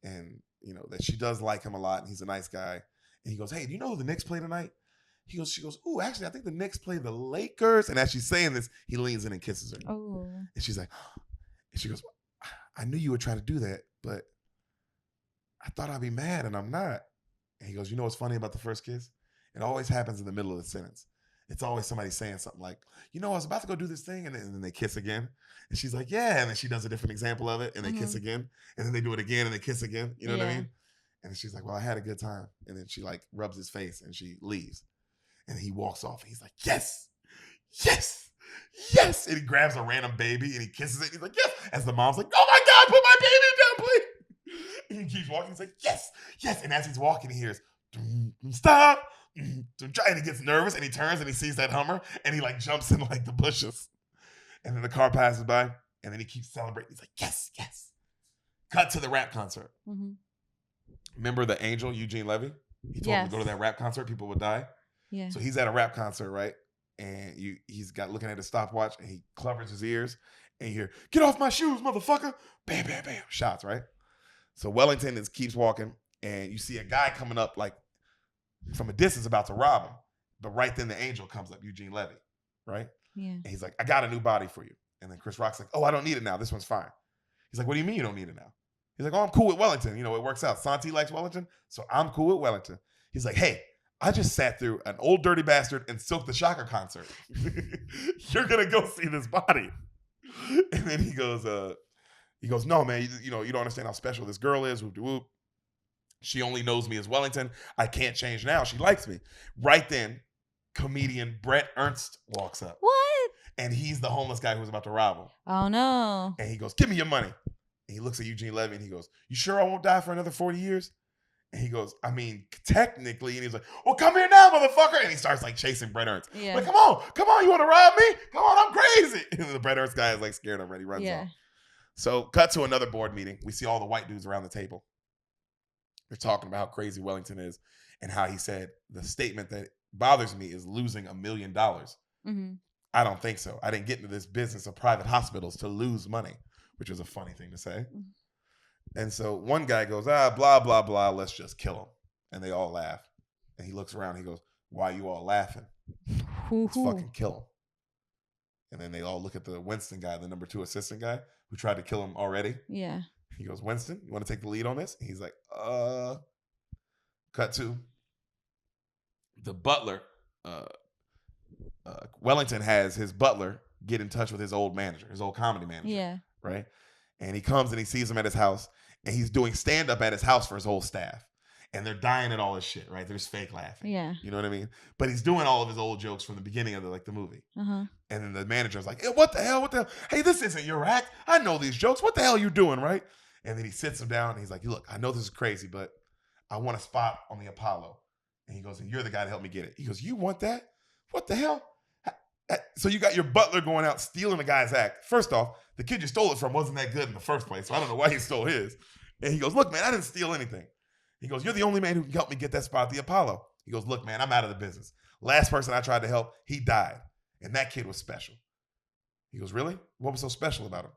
Speaker 1: and you know that she does like him a lot, and he's a nice guy. And he goes, hey, do you know who the Knicks play tonight? She goes, ooh, actually, I think the Knicks play the Lakers. And as she's saying this, he leans in and kisses her.
Speaker 2: Oh.
Speaker 1: And she's like, and she goes, I knew you would try to do that, but I thought I'd be mad, and I'm not. And he goes, you know what's funny about the first kiss? It always happens in the middle of the sentence. It's always somebody saying something like, you know, I was about to go do this thing, and then they kiss again. And she's like, yeah. And then she does a different example of it, and they kiss again. And then they do it again, and they kiss again. You know what I mean? And she's like, well, I had a good time. And then she like rubs his face, and she leaves. And he walks off, and he's like, yes, yes, yes. And he grabs a random baby, and he kisses it. And he's like, yes. As the mom's like, oh my God, put my baby down, please. And he keeps walking. He's like, yes, yes. And as he's walking, he hears, stop. And he gets nervous and he turns and he sees that Hummer and he like jumps in like the bushes. And then the car passes by and then he keeps celebrating. He's like, yes, yes. Cut to the rap concert. Mm-hmm. Remember the angel, Eugene Levy? He told him to go to that rap concert, people would die. Yeah. So he's at a rap concert, right? And he's got looking at his stopwatch and he covers his ears and you hear, get off my shoes, motherfucker. Bam, bam, bam. Shots, right? So Wellington keeps walking and you see a guy coming up like from a distance about to rob him. But right then the angel comes up, Eugene Levy, right? Yeah. And he's like, I got a new body for you. And then Chris Rock's like, oh, I don't need it now. This one's fine. He's like, what do you mean you don't need it now? He's like, oh, I'm cool with Wellington. You know, it works out. Santi likes Wellington, so I'm cool with Wellington. He's like, hey, I just sat through an Old Dirty Bastard and Silk the Shocker concert. You're going to go see this body. And then he goes, no, man, you don't understand how special this girl is. Whoop de whoop. She only knows me as Wellington. I can't change now. She likes me. Right then, comedian Brett Ernst walks up.
Speaker 2: What?
Speaker 1: And he's the homeless guy who was about to rob him.
Speaker 2: Oh, no.
Speaker 1: And he goes, give me your money. And he looks at Eugene Levy and he goes, you sure I won't die for another 40 years? And he goes, I mean, technically. And he's like, well, come here now, motherfucker. And he starts like chasing Brett Ernst. Yeah. Like, come on, you want to rob me? Come on, I'm crazy. And the Brett Ernst guy is like scared already, runs off. So cut to another board meeting. We see all the white dudes around the table. They're talking about how crazy Wellington is and how he said the statement that bothers me is losing $1 million. Mm-hmm. I don't think so. I didn't get into this business of private hospitals to lose money, which was a funny thing to say. Mm-hmm. And so one guy goes, blah, blah, blah, let's just kill him. And they all laugh. And he looks around and he goes, why are you all laughing? Let's fucking kill him. And then they all look at the Winston guy, the number 2 assistant guy who tried to kill him already. Yeah. He goes, Winston, you want to take the lead on this? And he's like, Cut to the butler. Wellington has his butler get in touch with his old manager, his old comedy manager. Yeah. Right? And he comes and he sees him at his house and he's doing stand-up at his house for his whole staff. And they're dying at all his shit, right? There's fake laughing. Yeah. You know what I mean? But he's doing all of his old jokes from the beginning of the movie. Uh-huh. And then the manager's like, hey, what the hell? Hey, this isn't your act. I know these jokes. What the hell are you doing, right? And then he sits him down and he's like, look, I know this is crazy, but I want a spot on the Apollo. And he goes, and you're the guy to help me get it. He goes, you want that? What the hell? So you got your butler going out stealing the guy's act. First off, the kid you stole it from wasn't that good in the first place, so I don't know why he stole his. And he goes, look, man, I didn't steal anything. He goes, you're the only man who can help me get that spot at the Apollo. He goes, look, man, I'm out of the business. Last person I tried to help, he died. And that kid was special. He goes, really? What was so special about him?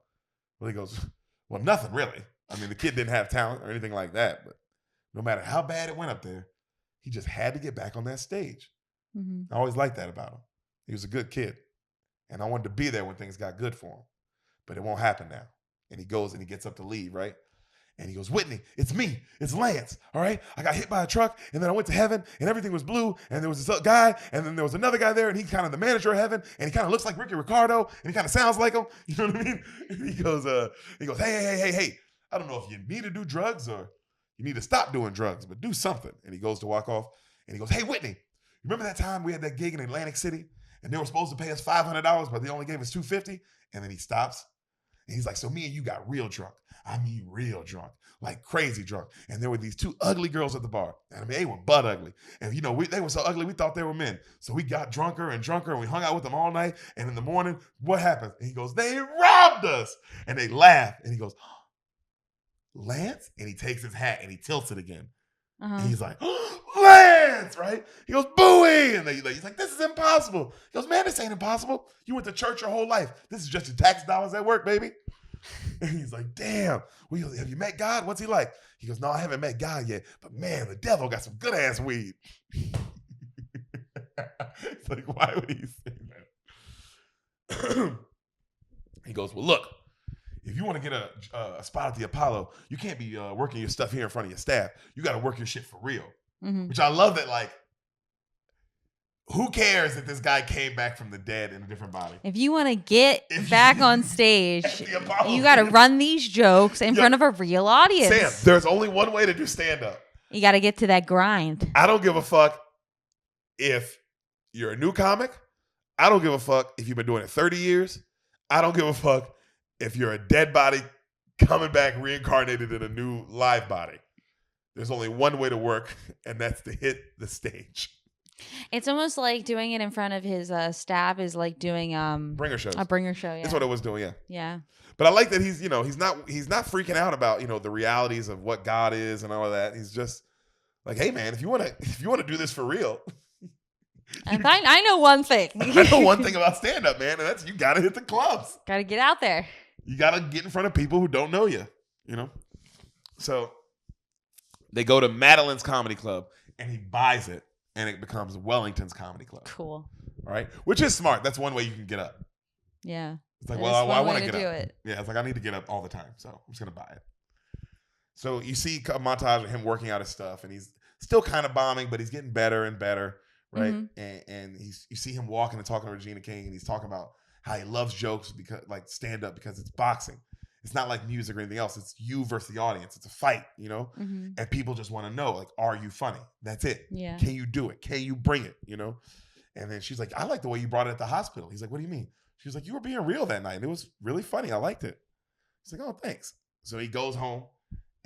Speaker 1: Well, he goes, well, nothing really. I mean, the kid didn't have talent or anything like that, but no matter how bad it went up there, He just had to get back on that stage.
Speaker 2: Mm-hmm.
Speaker 1: I always liked that about him. He was a good kid. And I wanted to be there when things got good for him. But it won't happen now. And he goes and he gets up to leave, right? And he goes, Whitney, it's me. It's Lance, all right? I got hit by a truck, and then I went to heaven, and everything was blue, and there was this guy, and then there was another guy there, and he's kind of the manager of heaven, and he kind of looks like Ricky Ricardo, and he kind of sounds like him. You know what I mean? And he goes, hey. I don't know if you need to do drugs or you need to stop doing drugs, but do something. And he goes to walk off, and he goes, hey, Whitney, remember that time we had that gig in Atlantic City, and they were supposed to pay us $500, but they only gave us $250? And then he stops, and he's like, so me and you got real drunk. I mean, real drunk, like crazy drunk. And there were these two ugly girls at the bar. And I mean, they were butt ugly. And, they were so ugly, we thought they were men. So we got drunker and drunker, and we hung out with them all night. And in the morning, what happened? And he goes, they robbed us. And they laugh. And he goes, Lance? And he takes his hat and he tilts it again.
Speaker 2: Uh-huh.
Speaker 1: And he's like, Lance, right? He goes, booey. And he's like, this is impossible. He goes, man, this ain't impossible. You went to church your whole life. This is just your tax dollars at work, baby. And he's like, damn, have you met God? What's he like? He goes, no, I haven't met God yet. But man, the devil got some good ass weed. It's like, why would he say that? He goes, well, look, if you want to get a spot at the Apollo, you can't be working your stuff here in front of your staff. You got to work your shit for real.
Speaker 2: Mm-hmm.
Speaker 1: Which I love that, like, who cares if this guy came back from the dead in a different body?
Speaker 2: If you want to get back on stage, you got to run these jokes in front of a real audience.
Speaker 1: Sam, there's only one way to do stand-up.
Speaker 2: You got to get to that grind.
Speaker 1: I don't give a fuck if you're a new comic. I don't give a fuck if you've been doing it 30 years. I don't give a fuck if you're a dead body coming back reincarnated in a new live body. There's only one way to work, and that's to hit the stage.
Speaker 2: It's almost like doing it in front of his staff is like doing
Speaker 1: bringer shows.
Speaker 2: A bringer show, yeah.
Speaker 1: That's what it was doing, yeah.
Speaker 2: Yeah.
Speaker 1: But I like that he's not freaking out about, the realities of what God is and all of that. He's just like, hey man, if you want to do this for real.
Speaker 2: I know one thing.
Speaker 1: I know one thing about stand up, man, and that's you got to hit the clubs.
Speaker 2: Got to get out there.
Speaker 1: You got to get in front of people who don't know you, So they go to Madeline's Comedy Club and he buys it. And it becomes Wellington's Comedy Club.
Speaker 2: Cool.
Speaker 1: All right? Which is smart. That's one way you can get up.
Speaker 2: Yeah.
Speaker 1: It's like, well, I want to get up. Yeah, it's like I need to get up all the time. So I'm just going to buy it. So you see a montage of him working out his stuff. And he's still kind of bombing, but he's getting better and better. Right? Mm-hmm. And you see him walking and talking to Regina King. And he's talking about how he loves jokes, because like stand up, because it's boxing. It's not like music or anything else. It's you versus the audience. It's a fight, Mm-hmm. And people just want to know, like, are you funny? That's it.
Speaker 2: Yeah.
Speaker 1: Can you do it? Can you bring it? And then she's like, I like the way you brought it at the hospital. He's like, what do you mean? She was like, you were being real that night. And it was really funny. I liked it. He's like, oh, thanks. So he goes home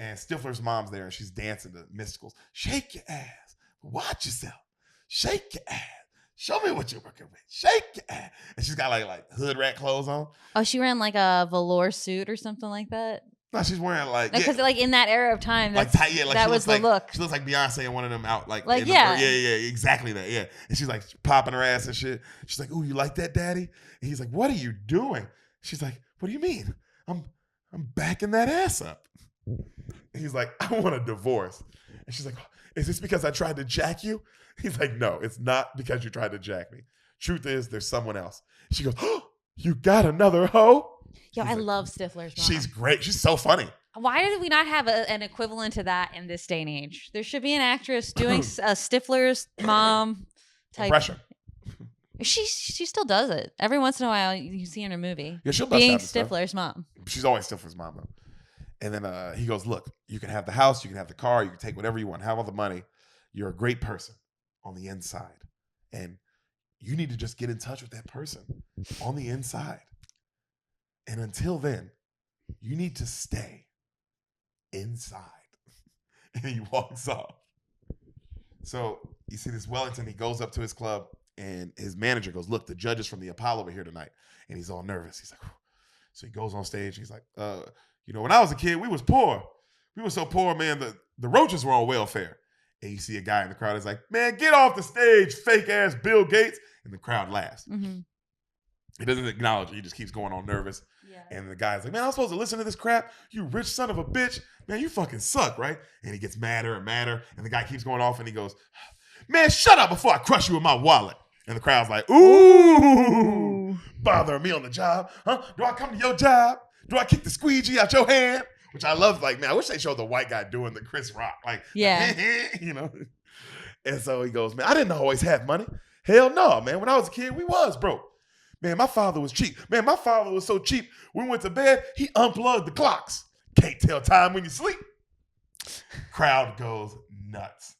Speaker 1: and Stifler's mom's there and she's dancing to Mysticals. Shake your ass. Watch yourself. Shake your ass. Show me what you're working with. Shake your ass. And she's got like hood rat clothes on.
Speaker 2: Oh, she ran like a velour suit or something like that?
Speaker 1: No, she's wearing like...
Speaker 2: Because like in that era of time, that was the look.
Speaker 1: She looks like Beyonce in one of them out
Speaker 2: yeah.
Speaker 1: Yeah, exactly that, yeah. And she's like popping her ass and shit. She's like, ooh, you like that, daddy? And he's like, what are you doing? She's like, what do you mean? I'm backing that ass up. And he's like, I want a divorce. And she's like, is this because I tried to jack you? He's like, no, it's not because you tried to jack me. Truth is, there's someone else. She goes, oh, you got another hoe?
Speaker 2: Yo, I love Stifler's mom.
Speaker 1: She's great. She's so funny.
Speaker 2: Why did we not have an equivalent to that in this day and age? There should be an actress doing a Stifler's mom type.
Speaker 1: Impression.
Speaker 2: She still does it. Every once in a while, you see in a movie.
Speaker 1: Yeah, she'll bust
Speaker 2: being
Speaker 1: out the
Speaker 2: Stifler's
Speaker 1: stuff.
Speaker 2: mom.
Speaker 1: She's always Stifler's mom, though. And then he goes, look, you can have the house, you can have the car, you can take whatever you want, have all the money. You're a great person on the inside. And you need to just get in touch with that person on the inside. And until then, you need to stay inside. And he walks off. So you see this Wellington, he goes up to his club and his manager goes, look, the judges from the Apollo are here tonight. And he's all nervous. He's like, whew. So he goes on stage. He's like, when I was a kid, we was poor. We were so poor, man, the roaches were on welfare. And you see a guy in the crowd is like, man, get off the stage, fake ass Bill Gates. And the crowd laughs.
Speaker 2: Mm-hmm.
Speaker 1: He doesn't acknowledge it. He just keeps going on nervous. And the guy's like, man, I'm supposed to listen to this crap? You rich son of a bitch. Man, you fucking suck, right? And he gets madder and madder. And the guy keeps going off and he goes, man, shut up before I crush you with my wallet. And the crowd's like, ooh, bothering me on the job. Huh? Do I come to your job? Do I kick the squeegee out your hand? Which I love. Like, man, I wish they showed the white guy doing the Chris Rock. Like, you know. And so he goes, man, I didn't always have money. Hell no, man. When I was a kid, we was broke. Man, my father was cheap. Man, my father was so cheap. When we went to bed, he unplugged the clocks. Can't tell time when you sleep. Crowd goes nuts.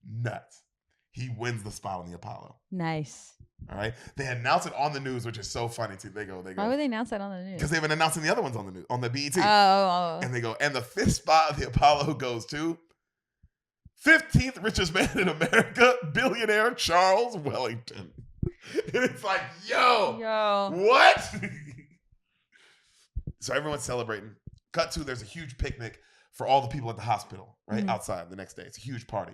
Speaker 1: Nuts. He wins the spot on the Apollo.
Speaker 2: Nice.
Speaker 1: All right. They announce it on the news, which is so funny too. They go.
Speaker 2: Why would they announce that on the news?
Speaker 1: Because they've been announcing the other ones on the news, on the BET.
Speaker 2: Oh.
Speaker 1: And they go, and the 5th spot of the Apollo goes to 15th richest man in America, billionaire Charles Wellington. And it's like, yo, what? So everyone's celebrating. Cut to, there's a huge picnic for all the people at the hospital, right? Outside the next day. It's a huge party.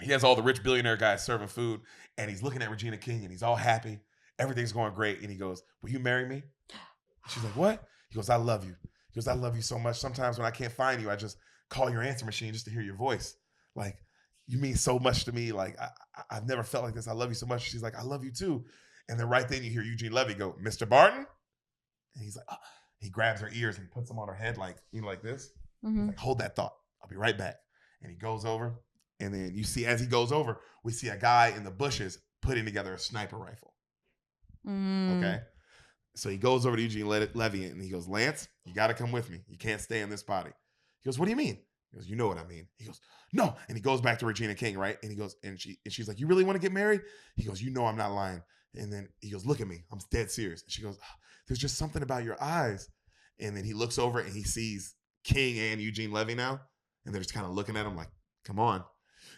Speaker 1: He has all the rich billionaire guys serving food, and he's looking at Regina King, and he's all happy. Everything's going great. And he goes, will you marry me? She's like, what? He goes, I love you. He goes, I love you so much. Sometimes when I can't find you, I just call your answer machine just to hear your voice. Like, you mean so much to me. Like, I've never felt like this. I love you so much. She's like, I love you too. And then right then you hear Eugene Levy go, Mr. Barton? And he's like, oh. He grabs her ears and he puts them on her head like, you know, like this. He's like, hold that thought. I'll be right back. And he goes over. And then you see, as he goes over, we see a guy in the bushes putting together a sniper rifle. Okay? So he goes over to Eugene Levy and he goes, Lance, you got to come with me. You can't stay in this body. He goes, what do you mean? He goes, you know what I mean. He goes, no. And he goes back to Regina King, right? And he goes, and she's like, you really want to get married? He goes, you know I'm not lying. And then he goes, look at me. I'm dead serious. And she goes, oh, there's just something about your eyes. And then he looks over and he sees King and Eugene Levy now. And they're just kind of looking at him like, come on.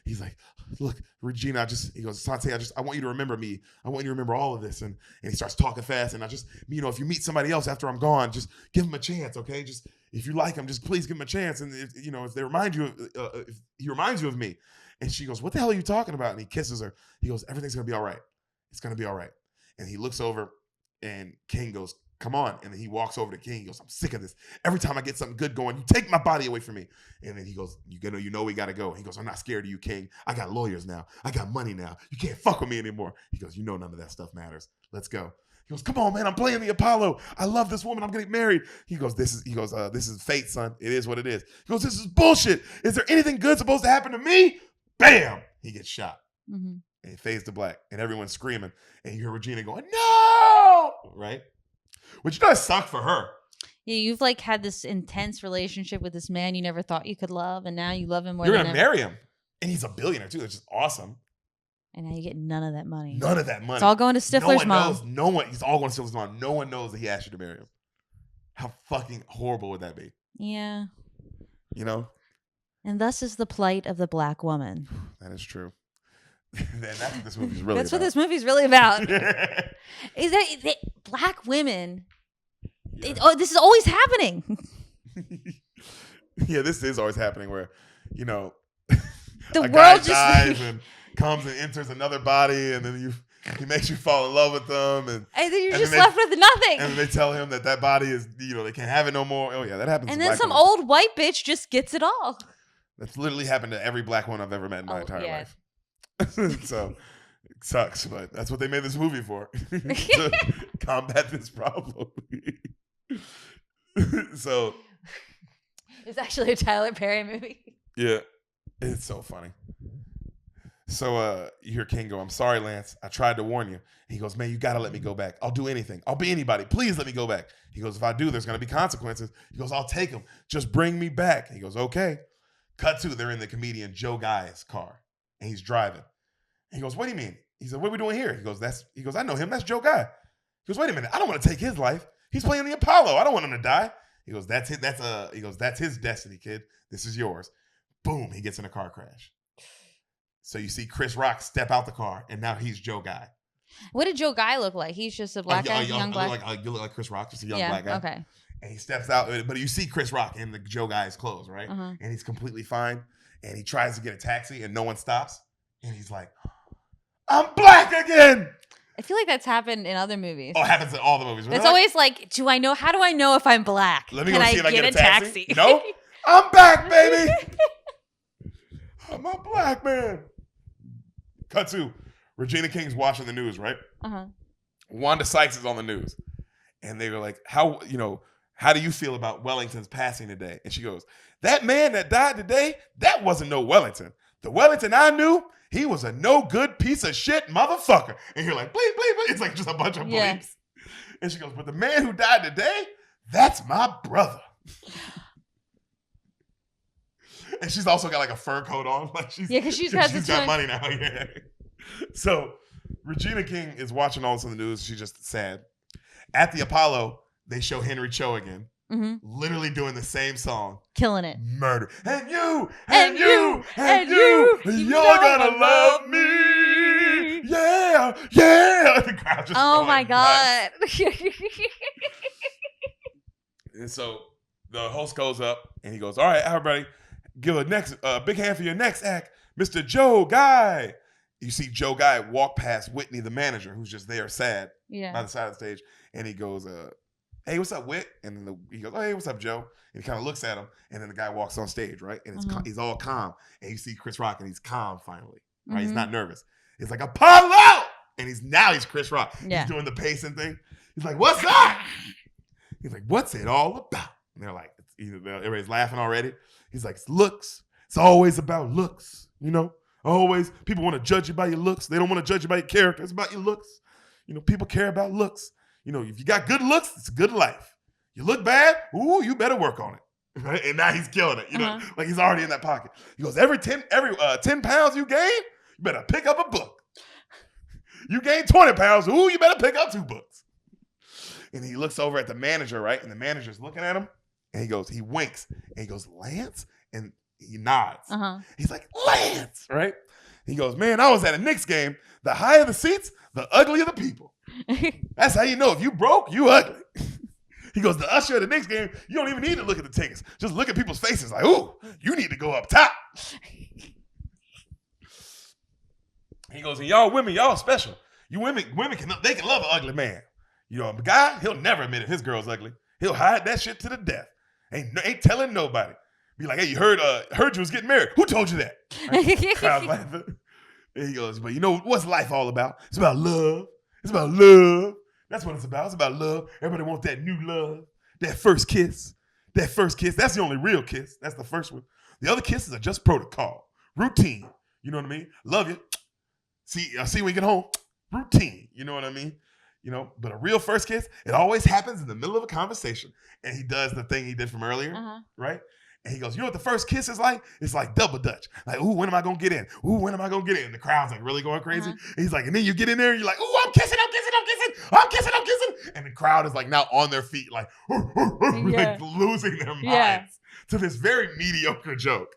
Speaker 1: He's like, look, Regina, he goes, Sante, I want you to remember me. I want you to remember all of this. And he starts talking fast. And you know, if you meet somebody else after I'm gone, just give him a chance, okay? Just, if you like him, just please give him a chance. And, if they remind you, if he reminds you of me. And she goes, what the hell are you talking about? And he kisses her. He goes, everything's going to be all right. It's going to be all right. And he looks over and King goes, come on. And then he walks over to King. He goes, I'm sick of this. Every time I get something good going, you take my body away from me. And then he goes, you know we got to go. He goes, I'm not scared of you, King. I got lawyers now. I got money now. You can't fuck with me anymore. He goes, you know none of that stuff matters. Let's go. He goes, come on, man. I'm playing the Apollo. I love this woman. I'm getting married. He goes, this is fate, son. It is what it is. He goes, this is bullshit. Is there anything good supposed to happen to me? Bam. He gets shot. And it fades to black. And everyone's screaming. And you hear Regina going, no! Right? Which does suck for her.
Speaker 2: Yeah, you've like had this intense relationship with this man you never thought you could love, and now you love him more
Speaker 1: You're
Speaker 2: than
Speaker 1: going to marry him. And he's a billionaire, too. That's just awesome.
Speaker 2: And now you get none of that money.
Speaker 1: None of that money.
Speaker 2: It's all going to Stifler's mom.
Speaker 1: He's all going to Stifler's mom. No one knows that he asked you to marry him. How fucking horrible would that be?
Speaker 2: Yeah.
Speaker 1: You know?
Speaker 2: And thus is the plight of the black woman.
Speaker 1: That is true. That's what this movie's really
Speaker 2: That's
Speaker 1: about.
Speaker 2: what this movie's really about. Is that black women?
Speaker 1: Yeah.
Speaker 2: This is always happening.
Speaker 1: Yeah, this is always happening where, the
Speaker 2: a
Speaker 1: world
Speaker 2: guy
Speaker 1: dies and comes and enters another body, and then he makes you fall in love with them, and
Speaker 2: then you're just left with nothing.
Speaker 1: And they tell him that body is, they can't have it no more. Oh yeah, that happens.
Speaker 2: And
Speaker 1: to
Speaker 2: then
Speaker 1: black
Speaker 2: some
Speaker 1: women.
Speaker 2: old white bitch just gets it all.
Speaker 1: That's literally happened to every black woman I've ever met in my entire life. So it sucks, but that's what they made this movie for, to combat this problem. So
Speaker 2: it's actually a Tyler Perry movie.
Speaker 1: Yeah, it's so funny. So you hear King go, I'm sorry, Lance. I tried to warn you. He goes, man, you got to let me go back. I'll do anything. I'll be anybody. Please let me go back. He goes, if I do, there's going to be consequences. He goes, I'll take them. Just bring me back. He goes, okay. Cut to, they're in the comedian Joe Guy's car, and he's driving. He goes, what do you mean? He said, what are we doing here? He goes, I know him. That's Joe Guy. He goes, wait a minute. I don't want to take his life. He's playing the Apollo. I don't want him to die. He goes, that's it. That's his destiny, kid. This is yours. Boom. He gets in a car crash. So you see Chris Rock step out the car, and now he's Joe Guy.
Speaker 2: What did Joe Guy look like? He's just a black guy, young black.
Speaker 1: You look like Chris Rock, just a young black guy.
Speaker 2: Okay.
Speaker 1: And he steps out, but you see Chris Rock in the Joe Guy's clothes, right? And he's completely fine. And he tries to get a taxi, and no one stops. And he's like, I'm black again.
Speaker 2: I feel like that's happened in other movies.
Speaker 1: Oh, it happens in all the movies.
Speaker 2: It's always like, how do I know if I'm black?
Speaker 1: Let me go see if I get a taxi.
Speaker 2: taxi?
Speaker 1: No, I'm back, baby. I'm a black man. Cut to Regina King's watching the news, right?
Speaker 2: Uh-huh.
Speaker 1: Wanda Sykes is on the news. And they were like, how do you feel about Wellington's passing today? And she goes, that man that died today, that wasn't no Wellington. The Wellington I knew, he was a no good piece of shit motherfucker. And you're like, bleep, bleep, bleep. It's like just a bunch of bleeps. And she goes, but the man who died today, that's my brother. And she's also got like a fur coat on. Like
Speaker 2: because she's got
Speaker 1: money now. Yeah. So Regina King is watching all this on the news. She's just sad. At the Apollo, they show Henry Cho again. Mm-hmm. Literally doing the same song.
Speaker 2: Killing it.
Speaker 1: Murder. And you, and you, and you, you're gonna love me. Yeah, yeah. The crowd just
Speaker 2: oh my God.
Speaker 1: And so the host goes up and he goes, all right, everybody, give a big hand for your next act, Mr. Joe Guy. You see Joe Guy walk past Whitney, the manager, who's just there sad by the side of the stage. And he goes, hey, what's up, Whit? And then he goes, oh, hey, what's up, Joe? And he kind of looks at him, and then the guy walks on stage, right? And he's all calm. And you see Chris Rock, and he's calm finally, right? Mm-hmm. He's not nervous. He's like, Apollo! And he's Chris Rock. Yeah. He's doing the pacing thing. He's like, what's up? He's like, what's it all about? And they're like, everybody's laughing already. He's like, it's looks. It's always about looks, Always. People want to judge you by your looks. They don't want to judge you by your character. It's about your looks. People care about looks. If you got good looks, it's a good life. You look bad, ooh, you better work on it. Right? And now he's killing it. Like he's already in that pocket. He goes, every 10 pounds you gain, you better pick up a book. You gain 20 pounds, ooh, you better pick up 2 books. And he looks over at the manager, right? And the manager's looking at him, and he winks, and he goes, Lance? And he nods. He's like, Lance, right? He goes, man, I was at a Knicks game. The higher the seats, the uglier the people. That's how you know if you broke, you ugly. He goes, the usher at the Knicks game, you don't even need to look at the tickets. Just look at people's faces like, ooh, you need to go up top. He goes, and y'all women, y'all special. You women can love an ugly man. A guy, he'll never admit if his girl's ugly. He'll hide that shit to the death. Ain't telling nobody. Be like, hey, you heard you was getting married. Who told you that? Right? Crowd's laughing. And he goes, but what's life all about? It's about love. It's about love. That's what it's about. It's about love. Everybody wants that new love. That first kiss. That's the only real kiss. That's the first one. The other kisses are just protocol. Routine. You know what I mean? Love you. See when you get home. Routine. You know what I mean? But a real first kiss, it always happens in the middle of a conversation. And he does the thing he did from earlier, right? And he goes, you know what the first kiss is like? It's like double dutch. Like, ooh, when am I going to get in? Ooh, when am I going to get in? And the crowd's like really going crazy. And he's like, and then you get in there and you're like, ooh, I'm kissing. And the crowd is like now on their feet, like, like losing their minds to this very mediocre joke.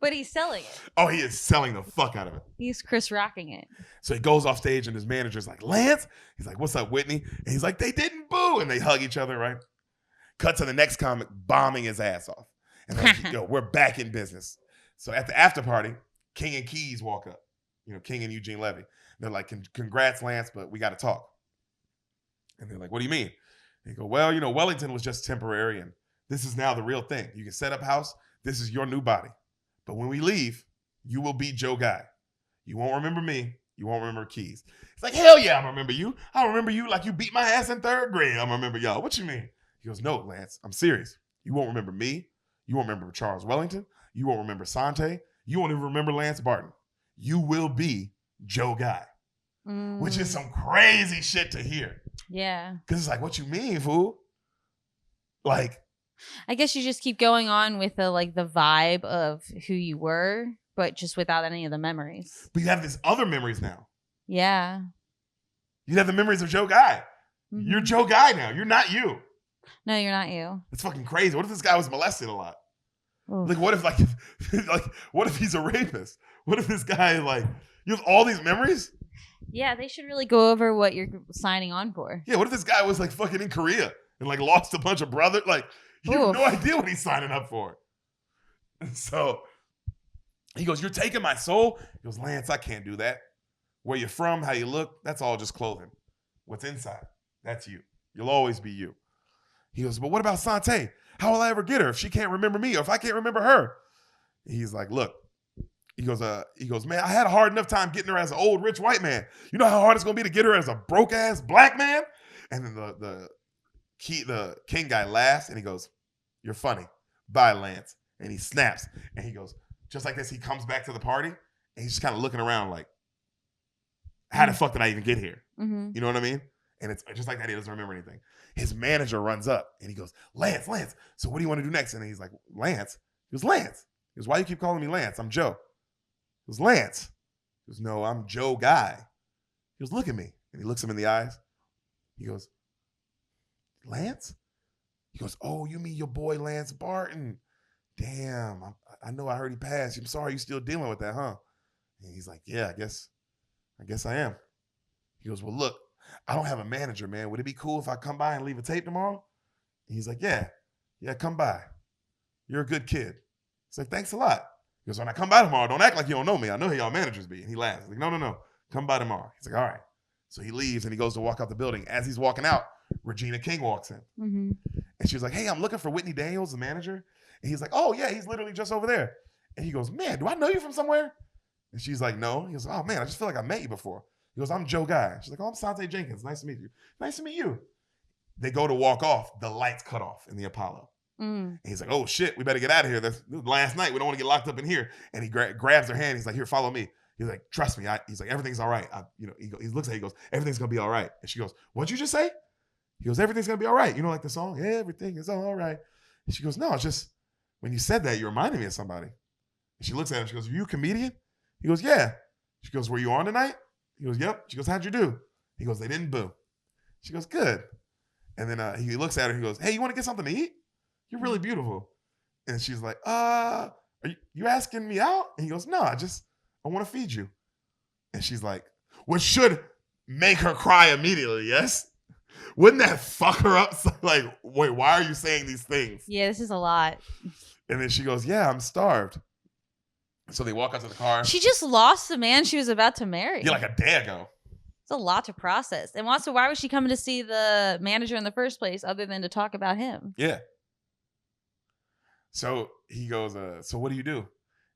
Speaker 2: But he's selling it.
Speaker 1: Oh, he is selling the fuck out of it.
Speaker 2: He's Chris Rocking it.
Speaker 1: So he goes off stage and his manager's like, Lance? He's like, what's up, Whitney? And he's like, they didn't boo. And they hug each other, right? Cut to the next comic bombing his ass off. And like, we're back in business. So at the after party, King and Keys walk up. King and Eugene Levy. They're like, congrats, Lance, but we got to talk. And they're like, what do you mean? They go, well, Wellington was just temporary, and this is now the real thing. You can set up house. This is your new body. But when we leave, you will be Joe Guy. You won't remember me. You won't remember Keys. It's like, hell yeah, I remember you. I remember you like you beat my ass in 3rd grade. I remember y'all. What you mean? He goes, no, Lance, I'm serious. You won't remember me. You won't remember Charles Wellington. You won't remember Sante. You won't even remember Lance Barton. You will be Joe Guy. Which is some crazy shit to hear.
Speaker 2: Yeah.
Speaker 1: Because it's like, what you mean, fool? Like,
Speaker 2: I guess you just keep going on with the vibe of who you were, but just without any of the memories.
Speaker 1: But you have these other memories now.
Speaker 2: Yeah.
Speaker 1: You have the memories of Joe Guy. Mm-hmm. You're Joe Guy now. You're not you.
Speaker 2: No, you're not you.
Speaker 1: It's fucking crazy. What if this guy was molested a lot? Oof. Like, what if what if he's a rapist? What if this guy you have all these memories?
Speaker 2: Yeah, they should really go over what you're signing on for.
Speaker 1: Yeah, what if this guy was fucking in Korea and lost a bunch of brothers? You have no idea what he's signing up for. So he goes, you're taking my soul? He goes, Lance, I can't do that. Where you're from, how you look, that's all just clothing. What's inside, that's you. You'll always be you. He goes, but what about Sante? How will I ever get her if she can't remember me or if I can't remember her? He's like, look. He goes, man, I had a hard enough time getting her as an old rich white man. You know how hard it's gonna be to get her as a broke ass black man? And then the king guy laughs and he goes, you're funny. Bye, Lance. And he snaps and he goes, just like this, he comes back to the party and he's just kind of looking around like, how the fuck did I even get here?
Speaker 2: Mm-hmm.
Speaker 1: You know what I mean? And it's just like that. He doesn't remember anything. His manager runs up and he goes, Lance, so what do you want to do next? And he's like, Lance? He goes, Lance. He goes, why you keep calling me Lance? I'm Joe. He goes, Lance. He goes, no, I'm Joe Guy. He goes, look at me. And he looks him in the eyes. He goes, Lance? He goes, oh, you mean your boy Lance Barton? Damn, I know I heard he passed. I'm sorry you're still dealing with that, huh? And he's like, yeah, I guess I am. He goes, well, look, I don't have a manager, man. Would it be cool if I come by and leave a tape tomorrow? And he's like, yeah, come by. You're a good kid. He's like, thanks a lot. He goes, when I come by tomorrow, don't act like you don't know me. I know who y'all managers be. And he laughs. He's like, no. Come by tomorrow. He's like, all right. So he leaves and he goes to walk out the building. As he's walking out, Regina King walks in.
Speaker 2: Mm-hmm.
Speaker 1: And she was like, hey, I'm looking for Whitney Daniels, the manager. And he's like, oh, yeah, he's literally just over there. And he goes, man, do I know you from somewhere? And she's like, no. He goes, oh, man, I just feel like I met you before. He goes, I'm Joe Guy. She's like, oh, I'm Sante Jenkins. Nice to meet you. Nice to meet you. They go to walk off. The lights cut off in the Apollo. And he's like, oh, shit, we better get out of here. This last night. We don't want to get locked up in here. And he grabs her hand. He's like, here, follow me. He's like, trust me. He's like, everything's all right. He looks at her. He goes, everything's going to be all right. And she goes, what'd you just say? He goes, everything's going to be all right. You know, like the song, everything is all right. And she goes, no, it's just when you said that, you reminded me of somebody. And she looks at him. She goes, are you a comedian? He goes, yeah. She goes, were you on tonight? He goes, yep. She goes, how'd you do? He goes, they didn't boo. She goes, good. And then he looks at her. He goes, hey, you want to get something to eat? You're really beautiful. And she's like, are you asking me out? And he goes, no, I want to feed you. And she's like, which should make her cry immediately, yes? Wouldn't that fuck her up? Like, wait, why are you saying these things?
Speaker 2: Yeah, this is a lot.
Speaker 1: And then she goes, yeah, I'm starved. So they walk out to the car.
Speaker 2: She just lost the man she was about to marry.
Speaker 1: Yeah, like a day ago.
Speaker 2: It's a lot to process. And also, why was she coming to see the manager in the first place other than to talk about him?
Speaker 1: Yeah. So he goes, so what do you do?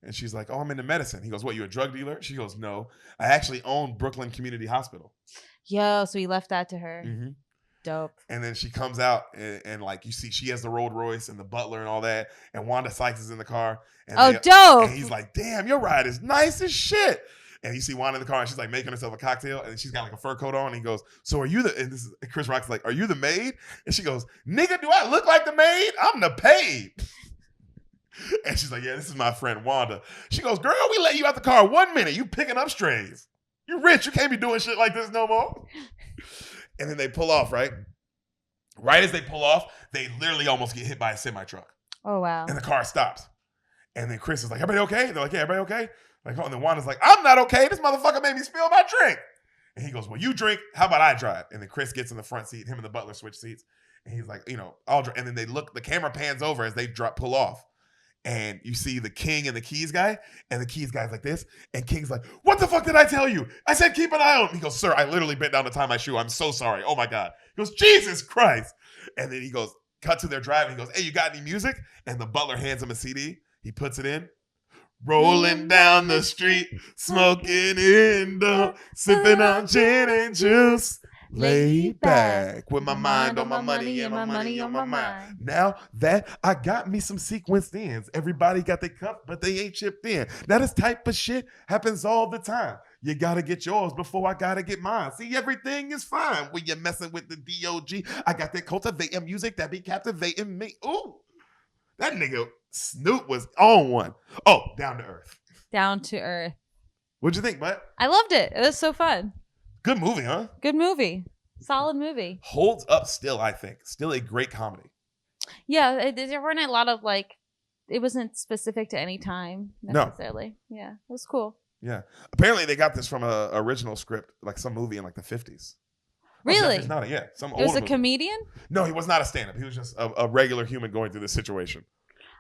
Speaker 1: And she's like, oh, I'm into medicine. He goes, what, you a drug dealer? She goes, no. I actually own Brooklyn Community Hospital.
Speaker 2: Yo, so he left that to her.
Speaker 1: Mm-hmm.
Speaker 2: Dope.
Speaker 1: And then she comes out and like you see she has the Rolls Royce and the butler and all that. And Wanda Sykes is in the car. And
Speaker 2: dope.
Speaker 1: And he's like, damn, your ride is nice as shit. And you see Wanda in the car and she's like making herself a cocktail. And she's got like a fur coat on. And he goes, so are you and this is Chris Rock's like, are you the maid? And she goes, nigga, do I look like the maid? I'm the paid. And she's like, yeah, this is my friend Wanda. She goes, girl, we let you out the car 1 minute. You picking up strays. You rich. You can't be doing shit like this no more. And then they pull off, right? Right as they pull off, they literally almost get hit by a semi-truck.
Speaker 2: Oh, wow.
Speaker 1: And the car stops. And then Chris is like, everybody okay? They're like, yeah, everybody okay? Like, oh, and then Wanda's like, I'm not okay. This motherfucker made me spill my drink. And he goes, well, you drink. How about I drive? And then Chris gets in the front seat. Him and the butler switch seats. And he's like, I'll drive. And then the camera pans over as they pull off. And you see the King and the Keys guy, and the Keys guy's like this, and King's like, what the fuck did I tell you? I said keep an eye on him. He goes, sir, I literally bent down to tie my shoe. I'm so sorry. Oh my God. He goes, Jesus Christ. And then he goes, cut to their drive, and he goes, hey, you got any music? And the butler hands him a CD. He puts it in. Rolling down the street, smoking indo, sipping on gin and juice. Laid back with my mind on my money and my money on my mind. Now that I got me some sequenced ends, everybody got their cup, but they ain't chipped in. Now this type of shit happens all the time. You gotta get yours before I gotta get mine. See, everything is fine when you're messing with the DOG. I got that cultivating music that be captivating me. Ooh, that nigga Snoop was on one. Oh, down to earth.
Speaker 2: Down to earth.
Speaker 1: What'd you think, bud?
Speaker 2: I loved it. It was so fun.
Speaker 1: Good movie, huh?
Speaker 2: Good movie. Solid movie.
Speaker 1: Holds up still, I think. Still a great comedy.
Speaker 2: Yeah, there weren't a lot of it wasn't specific to any time necessarily. No. Yeah, it was cool.
Speaker 1: Yeah. Apparently they got this from a original script, like some movie in like the 50s.
Speaker 2: Really?
Speaker 1: Not it, yeah. Some
Speaker 2: it was a
Speaker 1: movie.
Speaker 2: Comedian?
Speaker 1: No, he was not a stand-up. He was just a regular human going through this situation.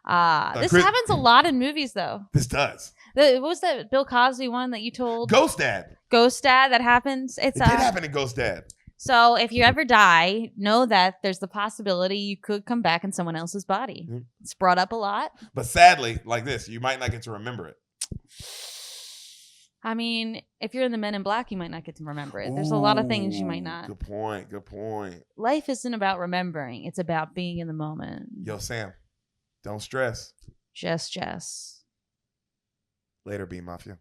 Speaker 2: This happens a lot in movies, though.
Speaker 1: This does.
Speaker 2: What was that Bill Cosby one that you told?
Speaker 1: Ghost Dad.
Speaker 2: Ghost Dad, that happens.
Speaker 1: It did happen in Ghost Dad.
Speaker 2: So if you ever die, know that there's the possibility you could come back in someone else's body. Mm-hmm. It's brought up a lot.
Speaker 1: But sadly, like this, you might not get to remember it.
Speaker 2: I mean, if you're in the Men in Black, you might not get to remember it. There's a lot of things you might not.
Speaker 1: Good point. Good point.
Speaker 2: Life isn't about remembering. It's about being in the moment.
Speaker 1: Yo, Sam, don't stress.
Speaker 2: Just Jess.
Speaker 1: Later, Bean Mafia.